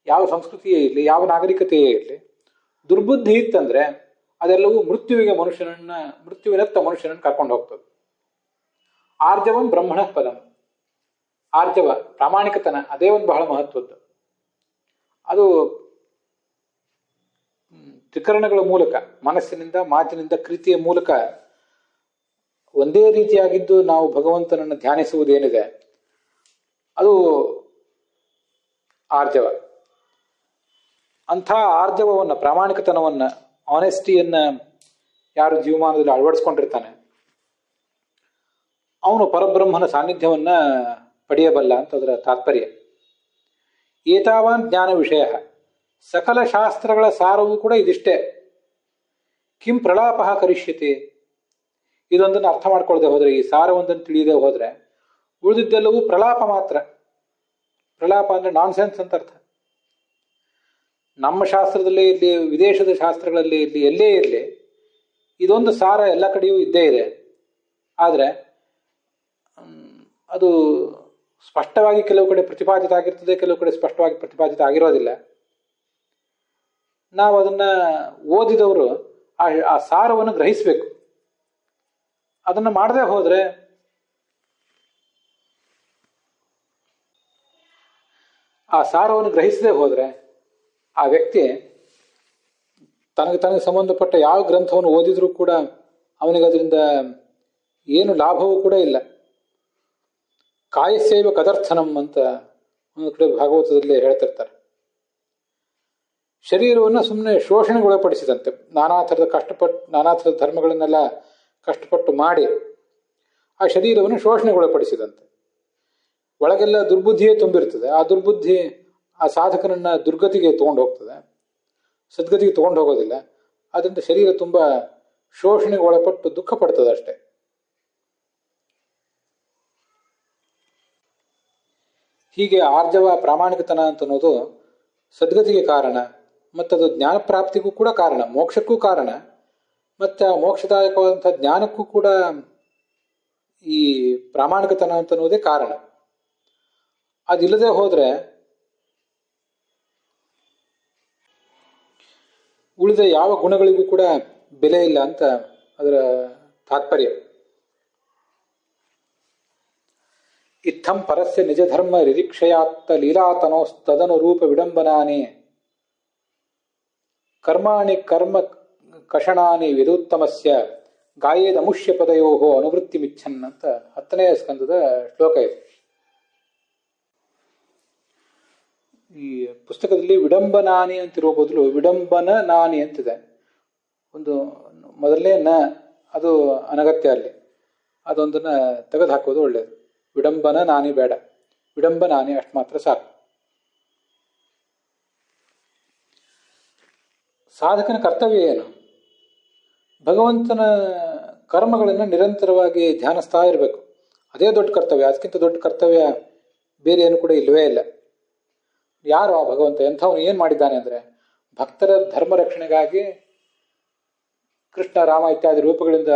ಯಾವ ಸಂಸ್ಕೃತಿಯೇ ಇರಲಿ, ಯಾವ ನಾಗರಿಕತೆಯೇ ಇರಲಿ, ದುರ್ಬುದ್ಧಿ ಇತ್ತಂದ್ರೆ ಅದೆಲ್ಲವೂ ಮೃತ್ಯುವಿನತ್ತ ಮನುಷ್ಯನನ್ನು ಕರ್ಕೊಂಡು ಹೋಗ್ತದೆ. ಆರ್ಜವಂ ಬ್ರಹ್ಮಣ ಪದಂ. ಆರ್ಜವ ಪ್ರಾಮಾಣಿಕತನ, ಅದೇ ಒಂದು ಬಹಳ ಮಹತ್ವದ್ದು. ಅದು ತ್ರಿಕರಣಗಳ ಮೂಲಕ, ಮನಸ್ಸಿನಿಂದ, ಮಾತಿನಿಂದ, ಕೃತಿಯ ಮೂಲಕ ಒಂದೇ ರೀತಿಯಾಗಿದ್ದು ನಾವು ಭಗವಂತನನ್ನು ಧ್ಯಾನಿಸುವುದೇನಿದೆ ಅದು ಆರ್ಜವ. ಅಂಥ ಆರ್ಜವವನ್ನು, ಪ್ರಾಮಾಣಿಕತನವನ್ನು, ಆನೆಸ್ಟಿಯನ್ನ ಯಾರು ಜೀವಮಾನದಲ್ಲಿ ಅಳವಡಿಸ್ಕೊಂಡಿರ್ತಾನೆ ಅವನು ಪರಬ್ರಹ್ಮನ ಸಾನ್ನಿಧ್ಯವನ್ನ ಪಡೆಯಬಲ್ಲ ಅಂತ ಅದರ ತಾತ್ಪರ್ಯ. ಏತಾವಾನ್ ಜ್ಞಾನ ವಿಷಯ, ಸಕಲ ಶಾಸ್ತ್ರಗಳ ಸಾರವೂ ಕೂಡ ಇದಿಷ್ಟೇ. ಕಿಂ ಪ್ರಲಾಪ ಕರಿಷ್ಯತೆ, ಇದೊಂದನ್ನು ಅರ್ಥ ಮಾಡ್ಕೊಳ್ಳದೆ ಹೋದರೆ, ಈ ಸಾರವೊಂದನ್ನು ತಿಳಿಯದೆ ಹೋದರೆ ಉಳಿದಿದ್ದೆಲ್ಲವೂ ಪ್ರಲಾಪ ಮಾತ್ರ. ಪ್ರಲಾಪ ಅಂದ್ರೆ ನಾನ್ಸೆನ್ಸ್ ಅಂತ ಅರ್ಥ. ನಮ್ಮ ಶಾಸ್ತ್ರದಲ್ಲೇ ಇರಲಿ, ವಿದೇಶದ ಶಾಸ್ತ್ರಗಳಲ್ಲಿ ಇರಲಿ, ಎಲ್ಲೇ ಇರಲಿ, ಇದೊಂದು ಸಾರ ಎಲ್ಲ ಕಡೆಯೂ ಇದ್ದೇ ಇದೆ. ಆದರೆ ಅದು ಸ್ಪಷ್ಟವಾಗಿ ಕೆಲವು ಕಡೆ ಪ್ರತಿಪಾದಿತ ಆಗಿರ್ತದೆ, ಕೆಲವು ಕಡೆ ಸ್ಪಷ್ಟವಾಗಿ ಪ್ರತಿಪಾದಿತ ಆಗಿರೋದಿಲ್ಲ. ನಾವು ಅದನ್ನ ಓದಿದವರು ಆ ಸಾರವನ್ನು ಗ್ರಹಿಸಬೇಕು. ಅದನ್ನು ಮಾಡದೆ ಹೋದ್ರೆ ಆ ಸಾರವನ್ನು ಗ್ರಹಿಸದೆ ಹೋದ್ರೆ ಆ ವ್ಯಕ್ತಿ ತನಗೆ ಸಂಬಂಧಪಟ್ಟ ಯಾವ ಗ್ರಂಥವನ್ನು ಓದಿದ್ರೂ ಕೂಡ ಅವನಿಗೆ ಅದರಿಂದ ಏನು ಲಾಭವೂ ಕೂಡ ಇಲ್ಲ. ಕಾಯಸ್ಸೇವ ಕದರ್ಥನಂ ಅಂತ ಒಂದು ಕಡೆ ಭಾಗವತದಲ್ಲಿ ಹೇಳ್ತಿರ್ತಾರೆ. ಶರೀರವನ್ನು ಸುಮ್ಮನೆ ಶೋಷಣೆಗೊಳಪಡಿಸಿದಂತೆ, ನಾನಾ ಥರದ ಧರ್ಮಗಳನ್ನೆಲ್ಲ ಕಷ್ಟಪಟ್ಟು ಮಾಡಿ ಆ ಶರೀರವನ್ನು ಶೋಷಣೆಗೊಳಪಡಿಸಿದಂತೆ. ಒಳಗೆಲ್ಲ ದುರ್ಬುದ್ಧಿಯೇ ತುಂಬಿರ್ತದೆ. ಆ ದುರ್ಬುದ್ಧಿ ಆ ಸಾಧಕನನ್ನ ದುರ್ಗತಿಗೆ ತಗೊಂಡು ಹೋಗ್ತದೆ, ಸದ್ಗತಿಗೆ ತಗೊಂಡು ಹೋಗೋದಿಲ್ಲ. ಅದರಿಂದ ಶರೀರ ತುಂಬ ಶೋಷಣೆಗೆ ಒಳಪಟ್ಟು ದುಃಖ ಪಡ್ತದೆ ಅಷ್ಟೆ. ಹೀಗೆ ಆರ್ಜವ, ಪ್ರಾಮಾಣಿಕತನ ಅಂತ ಅನ್ನೋದು ಸದ್ಗತಿಗೆ ಕಾರಣ, ಮತ್ತದು ಜ್ಞಾನ ಪ್ರಾಪ್ತಿಗೂ ಕೂಡ ಕಾರಣ, ಮೋಕ್ಷಕ್ಕೂ ಕಾರಣ, ಮತ್ತೆ ಆ ಮೋಕ್ಷದಾಯಕವಾದಂಥ ಜ್ಞಾನಕ್ಕೂ ಕೂಡ ಈ ಪ್ರಾಮಾಣಿಕತನ ಅಂತ ಅನ್ನೋದೇ ಕಾರಣ. ಅದಿಲ್ಲದೆ ಹೋದ್ರೆ ಉಳಿದ ಯಾವ ಗುಣಗಳಿಗೂ ಕೂಡ ಬೆಲೆ ಇಲ್ಲ ಅಂತ ಅದರ ತಾತ್ಪರ್ಯ. ಇತ್ತಂ ಪರಸ್ಯ ನಿಜ ಧರ್ಮ ರಿರಿಕ್ಷಯಾತ್ತ ಲೀಲಾತನೋಸ್ತದನು ರೂಪ ವಿಡಂಬನಾನಿ ಕರ್ಮಾಣಿ ಕರ್ಮ ಕಷಣಾನಿ ವಿದುತ್ತಮಸ್ಯ ಗಾಯೇದಮುಷ್ಯ ಪದಯೋ ಅನುವೃತ್ತಿ ಮಿಚ್ಛನ್ ಅಂತ 10ನೇ ಸ್ಕಂದದ ಶ್ಲೋಕ ಇದೆ. ಈ ಪುಸ್ತಕದಲ್ಲಿ ವಿಡಂಬನಾನಿ ಅಂತಿರೋ ಬದಲು ವಿಡಂಬನ ನಾನಿ ಅಂತಿದೆ. ಒಂದು ಮೊದಲನೇ ನ ಅದು ಅನಗತ್ಯ, ಅಲ್ಲಿ ಅದೊಂದನ್ನ ತೆಗೆದು ಹಾಕೋದು ಒಳ್ಳೆಯದು. ವಿಡಂಬನ ನಾನಿ ಬೇಡ, ವಿಡಂಬನಾನಿ ಅಷ್ಟು ಮಾತ್ರ ಸಾಕು. ಸಾಧಕನ ಕರ್ತವ್ಯ ಏನು? ಭಗವಂತನ ಕರ್ಮಗಳನ್ನು ನಿರಂತರವಾಗಿ ಧ್ಯಾನಿಸ್ತಾ ಇರಬೇಕು. ಅದೇ ದೊಡ್ಡ ಕರ್ತವ್ಯ. ಅದಕ್ಕಿಂತ ದೊಡ್ಡ ಕರ್ತವ್ಯ ಬೇರೆ ಏನು ಕೂಡ ಇಲ್ಲವೇ ಇಲ್ಲ. ಯಾರು ಆ ಭಗವಂತ? ಎಂಥವನು ಏನು ಮಾಡಿದ್ದಾನೆ ಅಂದರೆ, ಭಕ್ತರ ಧರ್ಮ ರಕ್ಷಣೆಗಾಗಿ ಕೃಷ್ಣ, ರಾಮ ಇತ್ಯಾದಿ ರೂಪಗಳಿಂದ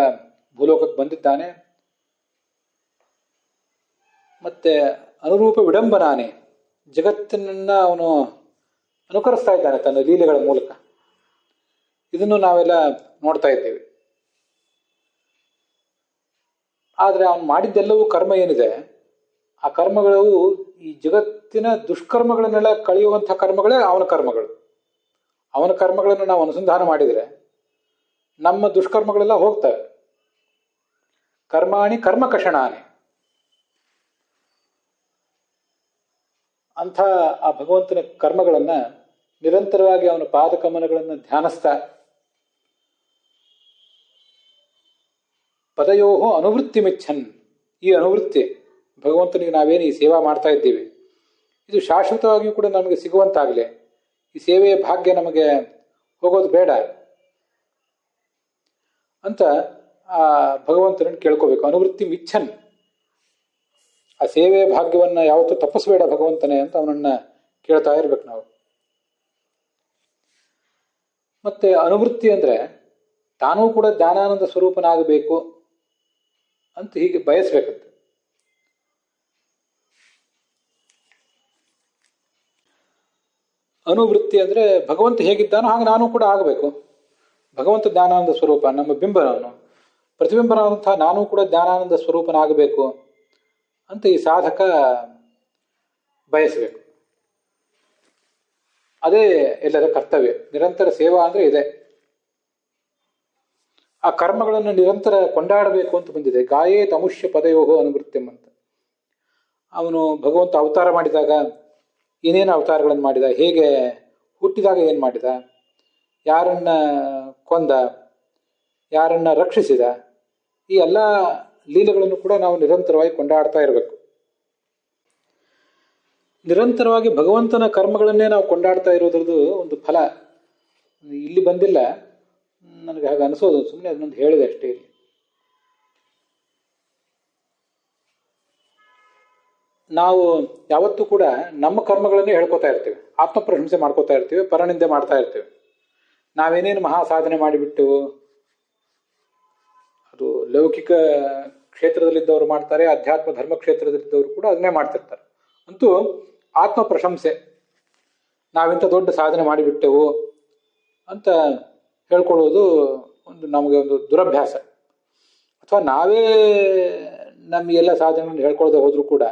ಭೂಲೋಕಕ್ಕೆ ಬಂದಿದ್ದಾನೆ. ಮತ್ತೆ ಅನುರೂಪ ವಿಡಂಬನಾನೆ, ಜಗತ್ತಿನನ್ನ ಅವನು ಅನುಕರಿಸ್ತಾ ಇದ್ದಾನೆ ತನ್ನ ಲೀಲೆಗಳ ಮೂಲಕ. ಇದನ್ನು ನಾವೆಲ್ಲ ನೋಡ್ತಾ ಇದ್ದೇವೆ. ಆದರೆ ಅವನು ಮಾಡಿದ್ದೆಲ್ಲವೂ ಕರ್ಮ ಏನಿದೆ, ಆ ಕರ್ಮಗಳು ಈ ಜಗತ್ತಿನ ದುಷ್ಕರ್ಮಗಳನ್ನೆಲ್ಲ ಕಳೆಯುವಂಥ ಕರ್ಮಗಳೇ ಅವನ ಕರ್ಮಗಳು. ಅವನ ಕರ್ಮಗಳನ್ನು ನಾವು ಅನುಸಂಧಾನ ಮಾಡಿದರೆ ನಮ್ಮ ದುಷ್ಕರ್ಮಗಳೆಲ್ಲ ಹೋಗ್ತವೆ. ಕರ್ಮಾಣಿ ಕರ್ಮಕಷಣಾನಿ ಅಂಥ ಆ ಭಗವಂತನ ಕರ್ಮಗಳನ್ನ ನಿರಂತರವಾಗಿ ಅವನ ಪಾದಕಮನಗಳನ್ನು ಧ್ಯಾನಿಸ್ತಾ ಪದಯೋ ಅನುವೃತ್ತಿ ಮಿಚ್ಛನ್, ಈ ಅನುವೃತ್ತಿ ಭಗವಂತನಿಗೆ ನಾವೇನು ಈ ಸೇವಾ ಮಾಡ್ತಾ ಇದ್ದೀವಿ ಇದು ಶಾಶ್ವತವಾಗಿಯೂ ಕೂಡ ನಮಗೆ ಸಿಗುವಂತಾಗಲಿ, ಈ ಸೇವೆಯ ಭಾಗ್ಯ ನಮಗೆ ಹೋಗೋದು ಬೇಡ ಅಂತ ಆ ಭಗವಂತನನ್ನು ಕೇಳ್ಕೋಬೇಕು. ಅನುವೃತ್ತಿ ಮಿಚ್ಛನ್, ಆ ಸೇವೆಯ ಭಾಗ್ಯವನ್ನ ಯಾವತ್ತೂ ತಪ್ಪಿಸ್ಬೇಡ ಭಗವಂತನೇ ಅಂತ ಅವನನ್ನ ಕೇಳ್ತಾ ಇರ್ಬೇಕು ನಾವು. ಮತ್ತೆ ಅನುವೃತ್ತಿ ಅಂದ್ರೆ ತಾನೂ ಕೂಡ ಜ್ಞಾನಾನಂದ ಸ್ವರೂಪನಾಗಬೇಕು ಅಂತ ಹೀಗೆ ಬಯಸ್ಬೇಕಂತೆ. ಅನುವೃತ್ತಿ ಅಂದರೆ ಭಗವಂತ ಹೇಗಿದ್ದಾನೋ ಹಾಗೆ ನಾನು ಕೂಡ ಆಗಬೇಕು. ಭಗವಂತ ಜ್ಞಾನಾನಂದ ಸ್ವರೂಪ, ನಮ್ಮ ಬಿಂಬನವನು, ಪ್ರತಿಬಿಂಬನಾದಂತಹ ನಾನು ಕೂಡ ಜ್ಞಾನಾನಂದ ಸ್ವರೂಪನಾಗಬೇಕು ಅಂತ ಈ ಸಾಧಕ ಬಯಸಬೇಕು. ಅದೇ ಎಲ್ಲರ ಕರ್ತವ್ಯ. ನಿರಂತರ ಸೇವಾ ಅಂದರೆ ಇದೆ. ಆ ಕರ್ಮಗಳನ್ನು ನಿರಂತರ ಕೊಂಡಾಡಬೇಕು ಅಂತ ಬಂದಿದೆ. ಗಾಯೇ ತಮುಷ್ಯ ಪದಯೋಹೋ ಅನುವೃತ್ತಿಂ ಅಂತ. ಅವನು ಭಗವಂತ ಅವತಾರ ಮಾಡಿದಾಗ ಏನೇನು ಅವತಾರಗಳನ್ನು ಮಾಡಿದ, ಹೇಗೆ ಹುಟ್ಟಿದಾಗ ಏನು ಮಾಡಿದ, ಯಾರನ್ನ ಕೊಂದ, ಯಾರನ್ನ ರಕ್ಷಿಸಿದ, ಈ ಎಲ್ಲ ಲೀಲೆಗಳನ್ನು ಕೂಡ ನಾವು ನಿರಂತರವಾಗಿ ಕೊಂಡಾಡ್ತಾ ಇರಬೇಕು. ನಿರಂತರವಾಗಿ ಭಗವಂತನ ಕರ್ಮಗಳನ್ನೇ ನಾವು ಕೊಂಡಾಡ್ತಾ ಇರೋದ್ರದ್ದು ಒಂದು ಫಲ ಇಲ್ಲಿ ಬಂದಿಲ್ಲ, ನನಗೆ ಹಾಗೆ ಅನಿಸೋದು. ಸುಮ್ಮನೆ ಅದನ್ನೊಂದು ಹೇಳಿದೆ ಅಷ್ಟೇ. ಇಲ್ಲಿ ನಾವು ಯಾವತ್ತೂ ಕೂಡ ನಮ್ಮ ಕರ್ಮಗಳನ್ನೇ ಹೇಳ್ಕೊತಾ ಇರ್ತೀವಿ, ಆತ್ಮಪ್ರಶಂಸೆ ಮಾಡ್ಕೋತಾ ಇರ್ತೀವಿ, ಪರನಿಂದೆ ಮಾಡ್ತಾ ಇರ್ತೀವಿ. ನಾವೇನೇನು ಮಹಾ ಸಾಧನೆ ಮಾಡಿಬಿಟ್ಟೆವು, ಅದು ಲೌಕಿಕ ಕ್ಷೇತ್ರದಲ್ಲಿದ್ದವರು ಮಾಡ್ತಾರೆ, ಅಧ್ಯಾತ್ಮ ಧರ್ಮ ಕ್ಷೇತ್ರದಲ್ಲಿದ್ದವರು ಕೂಡ ಅದನ್ನೇ ಮಾಡ್ತಿರ್ತಾರೆ. ಅಂತೂ ಆತ್ಮ ಪ್ರಶಂಸೆ, ನಾವಿಂಥ ದೊಡ್ಡ ಸಾಧನೆ ಮಾಡಿಬಿಟ್ಟೆವು ಅಂತ ಹೇಳ್ಕೊಳ್ಳೋದು ನಮಗೆ ಒಂದು ದುರಭ್ಯಾಸ. ಅಥವಾ ನಾವೇ ನಮ್ಮ ಎಲ್ಲ ಸಾಧನೆಗಳನ್ನು ಹೇಳ್ಕೊಳ್ಳದೆ ಹೋದರೂ ಕೂಡ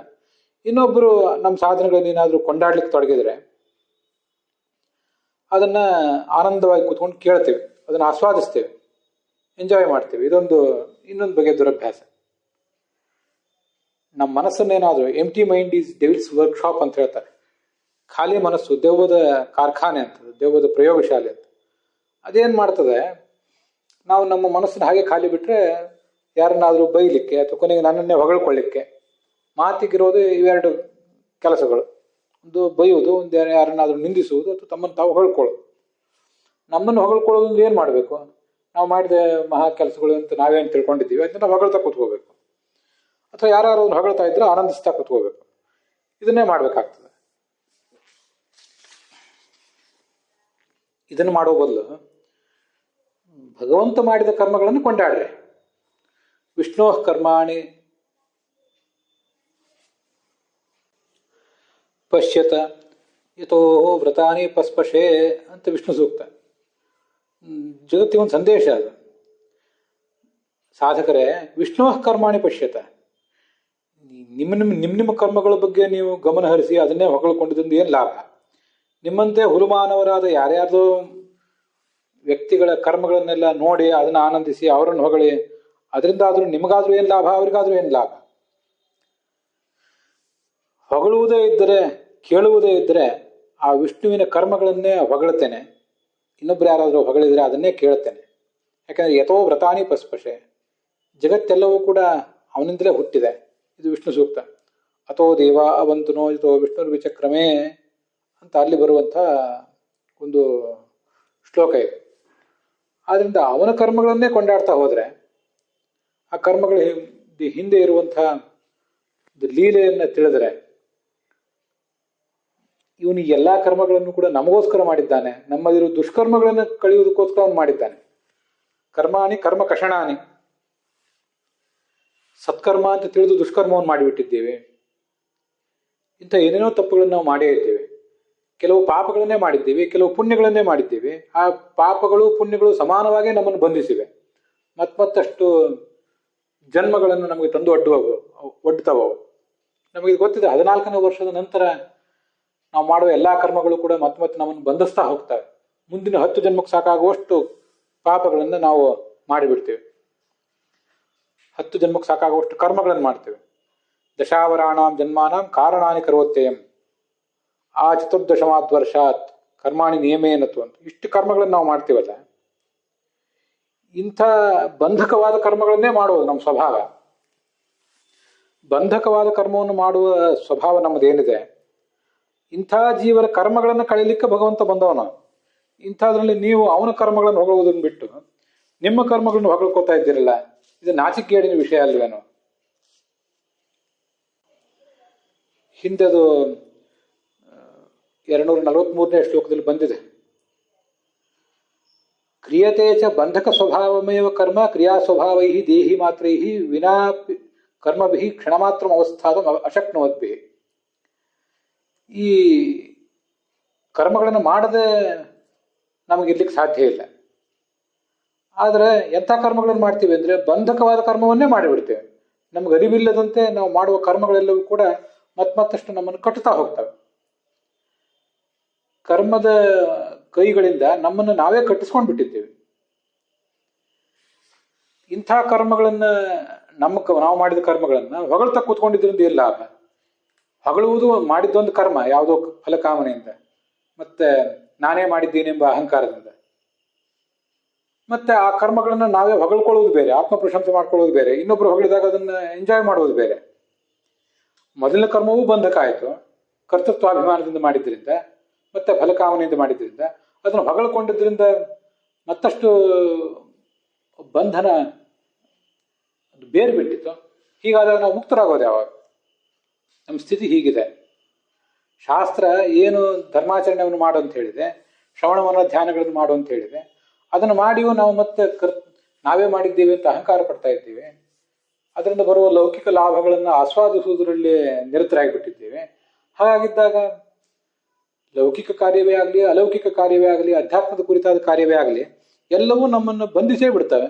ಇನ್ನೊಬ್ಬರು ನಮ್ಮ ಸಾಧನೆಗಳನ್ನೇನಾದರೂ ಕೊಂಡಾಡ್ಲಿಕ್ಕೆ ತೊಡಗಿದ್ರೆ ಅದನ್ನು ಆನಂದವಾಗಿ ಕೂತ್ಕೊಂಡು ಕೇಳ್ತೇವೆ, ಅದನ್ನು ಆಸ್ವಾದಿಸ್ತೇವೆ, ಎಂಜಾಯ್ ಮಾಡ್ತೇವೆ. ಇನ್ನೊಂದು ಬಗೆಯ ದುರಭ್ಯಾಸ. ನಮ್ಮ ಮನಸ್ಸನ್ನೇನಾದರೂ ಎಂಟಿ ಮೈಂಡ್ ಈಸ್ ಡೆವಿಲ್ಸ್ ವರ್ಕ್ಶಾಪ್ ಅಂತ ಹೇಳ್ತಾರೆ. ಖಾಲಿ ಮನಸ್ಸು ದೆವ್ವದ ಕಾರ್ಖಾನೆ ಅಂತ, ದೆವ್ವದ ಪ್ರಯೋಗಶಾಲೆ ಅಂತ. ಅದೇನು ಮಾಡ್ತದೆ, ನಾವು ನಮ್ಮ ಮನಸ್ಸನ್ನು ಹಾಗೆ ಖಾಲಿ ಬಿಟ್ಟರೆ ಯಾರನ್ನಾದರೂ ಬೈಲಿಕ್ಕೆ ಅಥವಾ ಕೊನೆಗೆ ನನ್ನನ್ನೇ ಹೊಗಳ್ಕೊಳ್ಳಿಕ್ಕೆ ಮಾತಿಗಿರೋದು ಇವೆರಡು ಕೆಲಸಗಳು. ಒಂದು ಬೈಯುವುದು, ಒಂದು ಯಾರನ್ನಾದರೂ ನಿಂದಿಸುವುದು, ಅಥವಾ ತಮ್ಮನ್ನು ತಾವು ಹೊಗಳ್ಕೊಳ್ಳೋದು. ನಮ್ಮನ್ನು ಹೊಗಳ್ಕೊಳ್ಳೋದು ಏನು ಮಾಡಬೇಕು, ನಾವು ಮಾಡಿದ ಮಹಾ ಕೆಲಸಗಳು ಅಂತ ನಾವೇನು ತಿಳ್ಕೊಂಡಿದ್ದೀವಿ ಅದನ್ನ ನಾವು ಹೊಗಳ್ತಾ ಕೂತ್ಕೋಬೇಕು. ಅಥವಾ ಯಾರು ಹೊಗಳ್ತಾ ಇದ್ರೆ ಆನಂದಿಸ್ತಾ ಕೂತ್ಕೋಬೇಕು. ಇದನ್ನೇ ಮಾಡಬೇಕಾಗ್ತದೆ. ಇದನ್ನು ಮಾಡೋ ಬದಲು ಭಗವಂತ ಮಾಡಿದ ಕರ್ಮಗಳನ್ನು ಕೊಂಡಾಡ್ರಿ. ವಿಷ್ಣೋ ಕರ್ಮಾಣಿ ಪಶ್ಯತ ಯಥೋ ವ್ರತಾನಿ ಪಸ್ಪಶೇ ಅಂತ ವಿಷ್ಣು ಸೂಕ್ತ. ಜಗತ್ತಿಗೆ ಒಂದು ಸಂದೇಶ ಅದು. ಸಾಧಕರೇ, ವಿಷ್ಣು ಕರ್ಮಾಣಿ ಪಶ್ಯತ, ನಿಮ್ಮ ಕರ್ಮಗಳ ಬಗ್ಗೆ ನೀವು ಗಮನ ಹರಿಸಿ ಅದನ್ನೇ ಹೊಗಳ್ಕೊಂಡಿದ್ದರಿಂದ ಏನು ಲಾಭ? ನಿಮ್ಮಂತೆ ಹುರುಮಾನವರಾದ ಯಾರ್ಯಾರ್ದೋ ವ್ಯಕ್ತಿಗಳ ಕರ್ಮಗಳನ್ನೆಲ್ಲ ನೋಡಿ ಅದನ್ನು ಆನಂದಿಸಿ ಅವರನ್ನು ಹೊಗಳಿ ಅದರಿಂದಾದ್ರೂ ನಿಮಗಾದ್ರೂ ಏನು ಲಾಭ, ಅವ್ರಿಗಾದ್ರೂ ಏನು ಲಾಭ? ಹೊಗಳುವುದೇ ಇದ್ದರೆ, ಕೇಳುವುದೇ ಇದ್ದರೆ ಆ ವಿಷ್ಣುವಿನ ಕರ್ಮಗಳನ್ನೇ ಹೊಗಳ್ತೇನೆ. ಇನ್ನೊಬ್ರು ಯಾರಾದರೂ ಹೊಗಳಿದ್ರೆ ಅದನ್ನೇ ಕೇಳ್ತೇನೆ. ಯಾಕಂದರೆ ಯಥೋ ವ್ರತಾನಿ ಪಸ್ಪಶೆ, ಜಗತ್ತೆಲ್ಲವೂ ಕೂಡ ಅವನಿಂದಲೇ ಹುಟ್ಟಿದೆ. ಇದು ವಿಷ್ಣು ಸೂಕ್ತ. ಅಥೋ ದೇವ ಅವಂತನೋ ಯಥೋ ವಿಷ್ಣುರ್ ವಿಚಕ್ರಮೇ ಅಂತ ಅಲ್ಲಿ ಬರುವಂಥ ಒಂದು ಶ್ಲೋಕ ಇದೆ. ಆದ್ದರಿಂದ ಅವನ ಕರ್ಮಗಳನ್ನೇ ಕೊಂಡಾಡ್ತಾ ಹೋದರೆ ಆ ಕರ್ಮಗಳ ಹಿಂದೆ ಇರುವಂಥ ಲೀಲೆಯನ್ನು ತಿಳಿದರೆ, ಇವನು ಎಲ್ಲ ಕರ್ಮಗಳನ್ನು ಕೂಡ ನಮಗೋಸ್ಕರ ಮಾಡಿದ್ದಾನೆ, ನಮ್ಮಲ್ಲಿರೋ ದುಷ್ಕರ್ಮಗಳನ್ನು ಕಳೆಯುವುದಕ್ಕೋಸ್ಕರ ಅವನು ಮಾಡಿದ್ದಾನೆ. ಕರ್ಮಾನಿ ಕರ್ಮ ಕಷಣಾನಿ, ಸತ್ಕರ್ಮ ಅಂತ ತಿಳಿದು ದುಷ್ಕರ್ಮವನ್ನು ಮಾಡಿಬಿಟ್ಟಿದ್ದೇವೆ. ಇಂಥ ಏನೇನೋ ತಪ್ಪುಗಳನ್ನು ನಾವು ಮಾಡೇ ಇದ್ದೇವೆ. ಕೆಲವು ಪಾಪಗಳನ್ನೇ ಮಾಡಿದ್ದೇವೆ, ಕೆಲವು ಪುಣ್ಯಗಳನ್ನೇ ಮಾಡಿದ್ದೇವೆ. ಆ ಪಾಪಗಳು ಪುಣ್ಯಗಳು ಸಮಾನವಾಗೇ ನಮ್ಮನ್ನು ಬಂಧಿಸಿವೆ. ಮತ್ತಷ್ಟು ಜನ್ಮಗಳನ್ನು ನಮಗೆ ತಂದು ಒಡ್ತಾವ. ನಮಗೆ ಗೊತ್ತಿದೆ, 14ನೇ ವರ್ಷದ ನಂತರ ನಾವು ಮಾಡುವ ಎಲ್ಲ ಕರ್ಮಗಳು ಕೂಡ ಮತ್ತೆ ನಮ್ಮನ್ನು ಬಂಧಿಸ್ತಾ ಹೋಗ್ತವೆ. ಮುಂದಿನ 10 ಜನ್ಮಕ್ಕೆ ಸಾಕಾಗುವಷ್ಟು ಪಾಪಗಳನ್ನು ನಾವು ಮಾಡಿಬಿಡ್ತೇವೆ. 10 ಜನ್ಮಕ್ಕೆ ಸಾಕಾಗುವಷ್ಟು ಕರ್ಮಗಳನ್ನು ಮಾಡ್ತೇವೆ. ದಶಾವರಾಣಾಂ ಜನ್ಮಾನಾಂ ಕಾರಣಾನಿ ಕರೋತ್ತೇಯಂ ಆ ಚತುರ್ದಶಮಾದ್ವರ್ಷಾತ್ ಕರ್ಮಾಣಿ ನಿಯಮೇನತ್ತು ಅಂತ. ಇಷ್ಟು ಕರ್ಮಗಳನ್ನು ನಾವು ಮಾಡ್ತೀವಲ್ಲ, ಇಂಥ ಬಂಧಕವಾದ ಕರ್ಮಗಳನ್ನೇ ಮಾಡುವುದು ನಮ್ಮ ಸ್ವಭಾವ. ಬಂಧಕವಾದ ಕರ್ಮವನ್ನು ಮಾಡುವ ಸ್ವಭಾವ ನಮ್ಮದೇನಿದೆ, ಇಂಥ ಜೀವನ ಕರ್ಮಗಳನ್ನು ಕಳೀಲಿಕ್ಕೆ ಭಗವಂತ ಬಂದವನು. ಇಂಥದ್ರಲ್ಲಿ ನೀವು ಅವನ ಕರ್ಮಗಳನ್ನು ಹೊಗಳುವುದನ್ನು ಬಿಟ್ಟು ನಿಮ್ಮ ಕರ್ಮಗಳನ್ನು ಹೊಗಳ್ಕೋತಾ ಇದ್ದೀರಲ್ಲ, ಇದು ನಾಚಿಕೆಗೇಡಿನ ವಿಷಯ ಅಲ್ವೇನೋ? ಹಿಂದೆದು 243ನೇ ಶ್ಲೋಕದಲ್ಲಿ ಬಂದಿದೆ. ಕ್ರಿಯತೆ ಚ ಬಂಧಕ ಸ್ವಭಾವಮೇವ ಕರ್ಮ ಕ್ರಿಯಾ ಸ್ವಭಾವೈ ದೇಹಿ ಮಾತ್ರೈ ವಿನಾ ಕರ್ಮಭಿ ಕ್ಷಣಮಾತ್ರ ಅವಸ್ಥಾದ ಅಶಕ್ನವದ್ಭಿ. ಈ ಕರ್ಮಗಳನ್ನು ಮಾಡದೆ ನಮಗಿರ್ಲಿಕ್ಕೆ ಸಾಧ್ಯ ಇಲ್ಲ. ಆದರೆ ಎಂಥ ಕರ್ಮಗಳನ್ನು ಮಾಡ್ತೀವಿ ಅಂದರೆ ಬಂಧಕವಾದ ಕರ್ಮವನ್ನೇ ಮಾಡಿಬಿಡ್ತೇವೆ. ನಮ್ಗೆ ಅರಿವಿಲ್ಲದಂತೆ ನಾವು ಮಾಡುವ ಕರ್ಮಗಳೆಲ್ಲವೂ ಕೂಡ ಮತ್ತಷ್ಟು ನಮ್ಮನ್ನು ಕಟ್ಟುತ್ತಾ ಹೋಗ್ತವೆ. ಕರ್ಮದ ಕೈಗಳಿಂದ ನಮ್ಮನ್ನು ನಾವೇ ಕಟ್ಟಿಸ್ಕೊಂಡು ಬಿಟ್ಟಿದ್ದೇವೆ. ಇಂಥ ಕರ್ಮಗಳನ್ನು ನಾವು ಮಾಡಿದ ಕರ್ಮಗಳನ್ನು ಹೊಗಳ್ತಾ ಕೂತ್ಕೊಂಡಿದ್ರಿಂದ ಏನು ಲಾಭ? ಹೊಗಳುವುದು ಮಾಡಿದ್ದೊಂದು ಕರ್ಮ, ಯಾವುದೋ ಫಲಕಾಮನೆಯಿಂದ, ಮತ್ತೆ ನಾನೇ ಮಾಡಿದ್ದೇನೆಂಬ ಅಹಂಕಾರದಿಂದ. ಮತ್ತೆ ಆ ಕರ್ಮಗಳನ್ನು ನಾವೇ ಹೊಗಳ್ಕೊಳ್ಳೋದು ಬೇರೆ, ಆತ್ಮ ಪ್ರಶಂಸೆ ಮಾಡ್ಕೊಳ್ಳೋದು ಬೇರೆ, ಇನ್ನೊಬ್ರು ಹೊಗಳಿದಾಗ ಅದನ್ನ ಎಂಜಾಯ್ ಮಾಡೋದು ಬೇರೆ. ಮೊದಲನೇ ಕರ್ಮವೂ ಬಂಧಕ ಆಯಿತು, ಕರ್ತೃತ್ವಾಭಿಮಾನದಿಂದ ಮಾಡಿದ್ರಿಂದ, ಮತ್ತೆ ಫಲಕಾಮನೆಯಿಂದ ಮಾಡಿದ್ರಿಂದ. ಅದನ್ನು ಹೊಗಳ್ಕೊಂಡಿದ್ರಿಂದ ಮತ್ತಷ್ಟು ಬಂಧನ ಬೇರೆ ಬಿಟ್ಟಿತ್ತು. ಹೀಗಾದಾಗ ನಾವು ಮುಕ್ತರಾಗೋದು ಯಾವಾಗ? ನಮ್ಮ ಸ್ಥಿತಿ ಹೀಗಿದೆ. ಶಾಸ್ತ್ರ ಏನು ಧರ್ಮಾಚರಣೆಯನ್ನು ಮಾಡು ಅಂತ ಹೇಳಿದೆ, ಶ್ರವಣವನ್ನ ಧ್ಯಾನಗಳನ್ನು ಮಾಡು ಅಂತ ಹೇಳಿದೆ. ಅದನ್ನು ಮಾಡಿಯೂ ನಾವು ಮತ್ತೆ ನಾವೇ ಮಾಡಿದ್ದೇವೆ ಅಂತ ಅಹಂಕಾರ ಪಡ್ತಾ ಇದ್ದೇವೆ. ಅದರಿಂದ ಬರುವ ಲೌಕಿಕ ಲಾಭಗಳನ್ನು ಆಸ್ವಾದಿಸುವುದರಲ್ಲಿ ನಿರತರಾಗಿಬಿಟ್ಟಿದ್ದೇವೆ. ಹಾಗಾಗಿದ್ದಾಗ ಲೌಕಿಕ ಕಾರ್ಯವೇ ಆಗಲಿ, ಅಲೌಕಿಕ ಕಾರ್ಯವೇ ಆಗಲಿ, ಅಧ್ಯಾತ್ಮದ ಕುರಿತಾದ ಕಾರ್ಯವೇ ಆಗಲಿ, ಎಲ್ಲವೂ ನಮ್ಮನ್ನು ಬಂಧಿಸೇ ಬಿಡ್ತವೆ.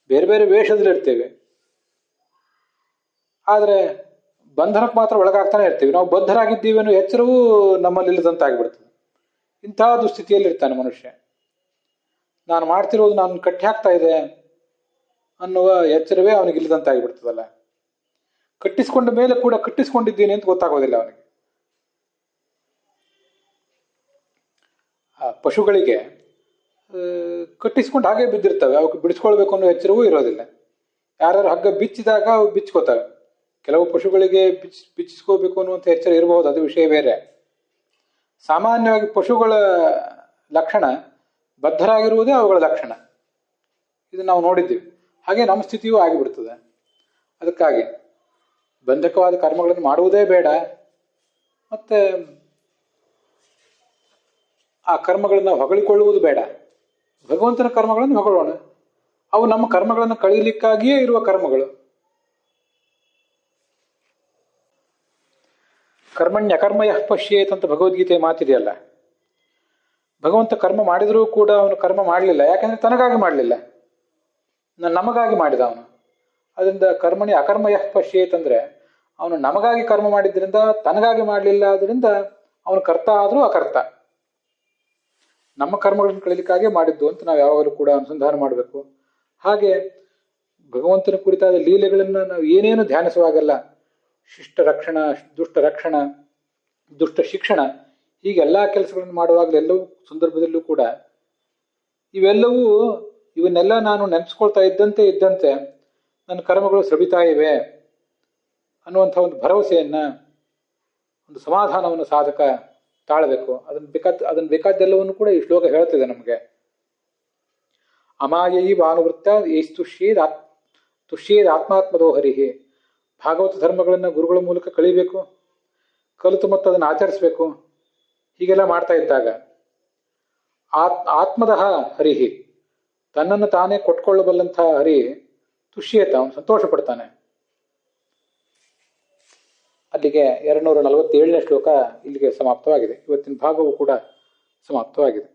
ಬೇರೆ ಬೇರೆ ವೇಷದಲ್ಲಿರ್ತೇವೆ, ಆದರೆ ಬಂಧನಕ್ಕೆ ಮಾತ್ರ ಒಳಗಾಗ್ತಾನೆ ಇರ್ತೀವಿ. ನಾವು ಬದ್ಧರಾಗಿದ್ದೀವಿ ಅನ್ನೋ ಎಚ್ಚರವೂ ನಮ್ಮಲ್ಲಿಲ್ಲದಂತಾಗಿಬಿಡ್ತದೆ. ಇಂತಹ ದುಸ್ಥಿತಿಯಲ್ಲಿರ್ತಾನೆ ಮನುಷ್ಯ. ನಾನು ಮಾಡ್ತಿರೋದು ನಾನು ಕಟ್ಟಿ ಹಾಕ್ತಾ ಇದೆ ಅನ್ನುವ ಎಚ್ಚರವೇ ಅವನಿಗಿಲ್ಲದಂತಾಗಿಬಿಡ್ತದಲ್ಲ. ಕಟ್ಟಿಸ್ಕೊಂಡ ಮೇಲೆ ಕೂಡ ಕಟ್ಟಿಸ್ಕೊಂಡಿದ್ದೀನಿ ಅಂತ ಗೊತ್ತಾಗೋದಿಲ್ಲ ಅವನಿಗೆ. ಆ ಪಶುಗಳಿಗೆ ಕಟ್ಟಿಸ್ಕೊಂಡು ಹಾಗೆ ಬಿದ್ದಿರ್ತವೆ, ಅವಕ್ಕೆ ಬಿಡಿಸ್ಕೊಳ್ಬೇಕು ಅನ್ನೋ ಎಚ್ಚರವೂ ಇರೋದಿಲ್ಲ. ಯಾರು ಹಗ್ಗ ಬಿಚ್ಚಿದಾಗ ಅವು ಬಿಚ್ಕೋತವೆ. ಕೆಲವು ಪಶುಗಳಿಗೆ ಬಿಚ್ಚಿಸ್ಕೋಬೇಕು ಅನ್ನುವಂಥ ಎಚ್ಚರ ಇರಬಹುದು, ಅದು ವಿಷಯ ಬೇರೆ. ಸಾಮಾನ್ಯವಾಗಿ ಪಶುಗಳ ಲಕ್ಷಣ ಬದ್ಧರಾಗಿರುವುದೇ ಅವುಗಳ ಲಕ್ಷಣ. ಇದು ನಾವು ನೋಡಿದ್ದೀವಿ. ಹಾಗೆ ನಮ್ಮ ಸ್ಥಿತಿಯೂ ಆಗಿಬಿಡ್ತದೆ. ಅದಕ್ಕಾಗಿ ಬಂಧಕವಾದ ಕರ್ಮಗಳನ್ನು ಮಾಡುವುದೇ ಬೇಡ. ಮತ್ತೆ ಆ ಕರ್ಮಗಳನ್ನು ಹೊಗಳಿಕೊಳ್ಳುವುದು ಬೇಡ. ಭಗವಂತನ ಕರ್ಮಗಳನ್ನು ಹೊಗಳೋಣ. ಅವು ನಮ್ಮ ಕರ್ಮಗಳನ್ನು ಕಳೀಲಿಕ್ಕಾಗಿಯೇ ಇರುವ ಕರ್ಮಗಳು. ಕರ್ಮಣ್ಯ ಕರ್ಮಯ ಪಶ್ಯೇತ್ ಅಂತ ಭಗವದ್ಗೀತೆ ಮಾತಿದೆಯಲ್ಲ. ಭಗವಂತ ಕರ್ಮ ಮಾಡಿದರೂ ಕೂಡ ಅವನು ಕರ್ಮ ಮಾಡಲಿಲ್ಲ. ಯಾಕಂದ್ರೆ ತನಗಾಗಿ ಮಾಡಲಿಲ್ಲ, ನಮಗಾಗಿ ಮಾಡಿದ ಅವನು. ಅದರಿಂದ ಕರ್ಮಣ್ಯ ಅಕರ್ಮಯ ಪಶ್ಯೇತ್ ಅಂದ್ರೆ ಅವನು ನಮಗಾಗಿ ಕರ್ಮ ಮಾಡಿದ್ರಿಂದ, ತನಗಾಗಿ ಮಾಡಲಿಲ್ಲ. ಅದರಿಂದ ಅವನು ಕರ್ತ ಆದರೂ ಅಕರ್ತ. ನಮ್ಮ ಕರ್ಮಗಳನ್ನು ಕಳೀಲಿಕ್ಕಾಗೇ ಮಾಡಿದ್ದು ಅಂತ ನಾವು ಯಾವಾಗಲೂ ಕೂಡ ಅನುಸಂಧಾನ ಮಾಡಬೇಕು. ಹಾಗೆ ಭಗವಂತನ ಕುರಿತಾದ ಲೀಲೆಗಳನ್ನು ನಾವು ಏನೇನು ಧ್ಯಾನಿಸುವಾಗಲ್ಲ, ಶಿಷ್ಟ ರಕ್ಷಣ, ದುಷ್ಟ ರಕ್ಷಣ, ದುಷ್ಟ ಶಿಕ್ಷಣ, ಹೀಗೆಲ್ಲ ಕೆಲಸಗಳನ್ನು ಮಾಡುವಾಗಲೂ ಎಲ್ಲವೂ ಸಂದರ್ಭದಲ್ಲೂ ಕೂಡ ಇವನ್ನೆಲ್ಲ ನಾನು ನೆನೆಸ್ಕೊಳ್ತಾ ಇದ್ದಂತೆ ನನ್ನ ಕರ್ಮಗಳು ಶ್ರಮಿತಾ ಇವೆ ಅನ್ನುವಂಥ ಒಂದು ಭರವಸೆಯನ್ನ, ಒಂದು ಸಮಾಧಾನವನ್ನು ಸಾಧಕ ತಾಳಬೇಕು. ಅದನ್ನು ಬೇಕಾದ್ದೆಲ್ಲವನ್ನು ಕೂಡ ಈ ಶ್ಲೋಕ ಹೇಳ್ತಿದೆ ನಮಗೆ. ಅಮಾಯೈ ಭಾನುವೃತ್ತ ತುಷ್ಯೇದ್ ಆತ್ಮಾತ್ಮದೋ ಹರಿಹಿ. ಭಾಗವತ ಧರ್ಮಗಳನ್ನು ಗುರುಗಳ ಮೂಲಕ ಕಲಿಬೇಕು, ಕಲಿತು ಮತ್ತು ಅದನ್ನು ಆಚರಿಸಬೇಕು. ಹೀಗೆಲ್ಲ ಮಾಡ್ತಾ ಇದ್ದಾಗ ಆತ್ಮದಃ ಹರಿಹಿ, ತನ್ನನ್ನು ತಾನೇ ಕೊಟ್ಕೊಳ್ಳಬಲ್ಲಂಥ ಹರಿ ತುಷ್ಯೇತ, ಅವನು ಸಂತೋಷ ಪಡ್ತಾನೆ. ಅಲ್ಲಿಗೆ 247ನೇ ಶ್ಲೋಕ ಇಲ್ಲಿಗೆ ಸಮಾಪ್ತವಾಗಿದೆ. ಇವತ್ತಿನ ಭಾಗವೂ ಕೂಡ ಸಮಾಪ್ತವಾಗಿದೆ.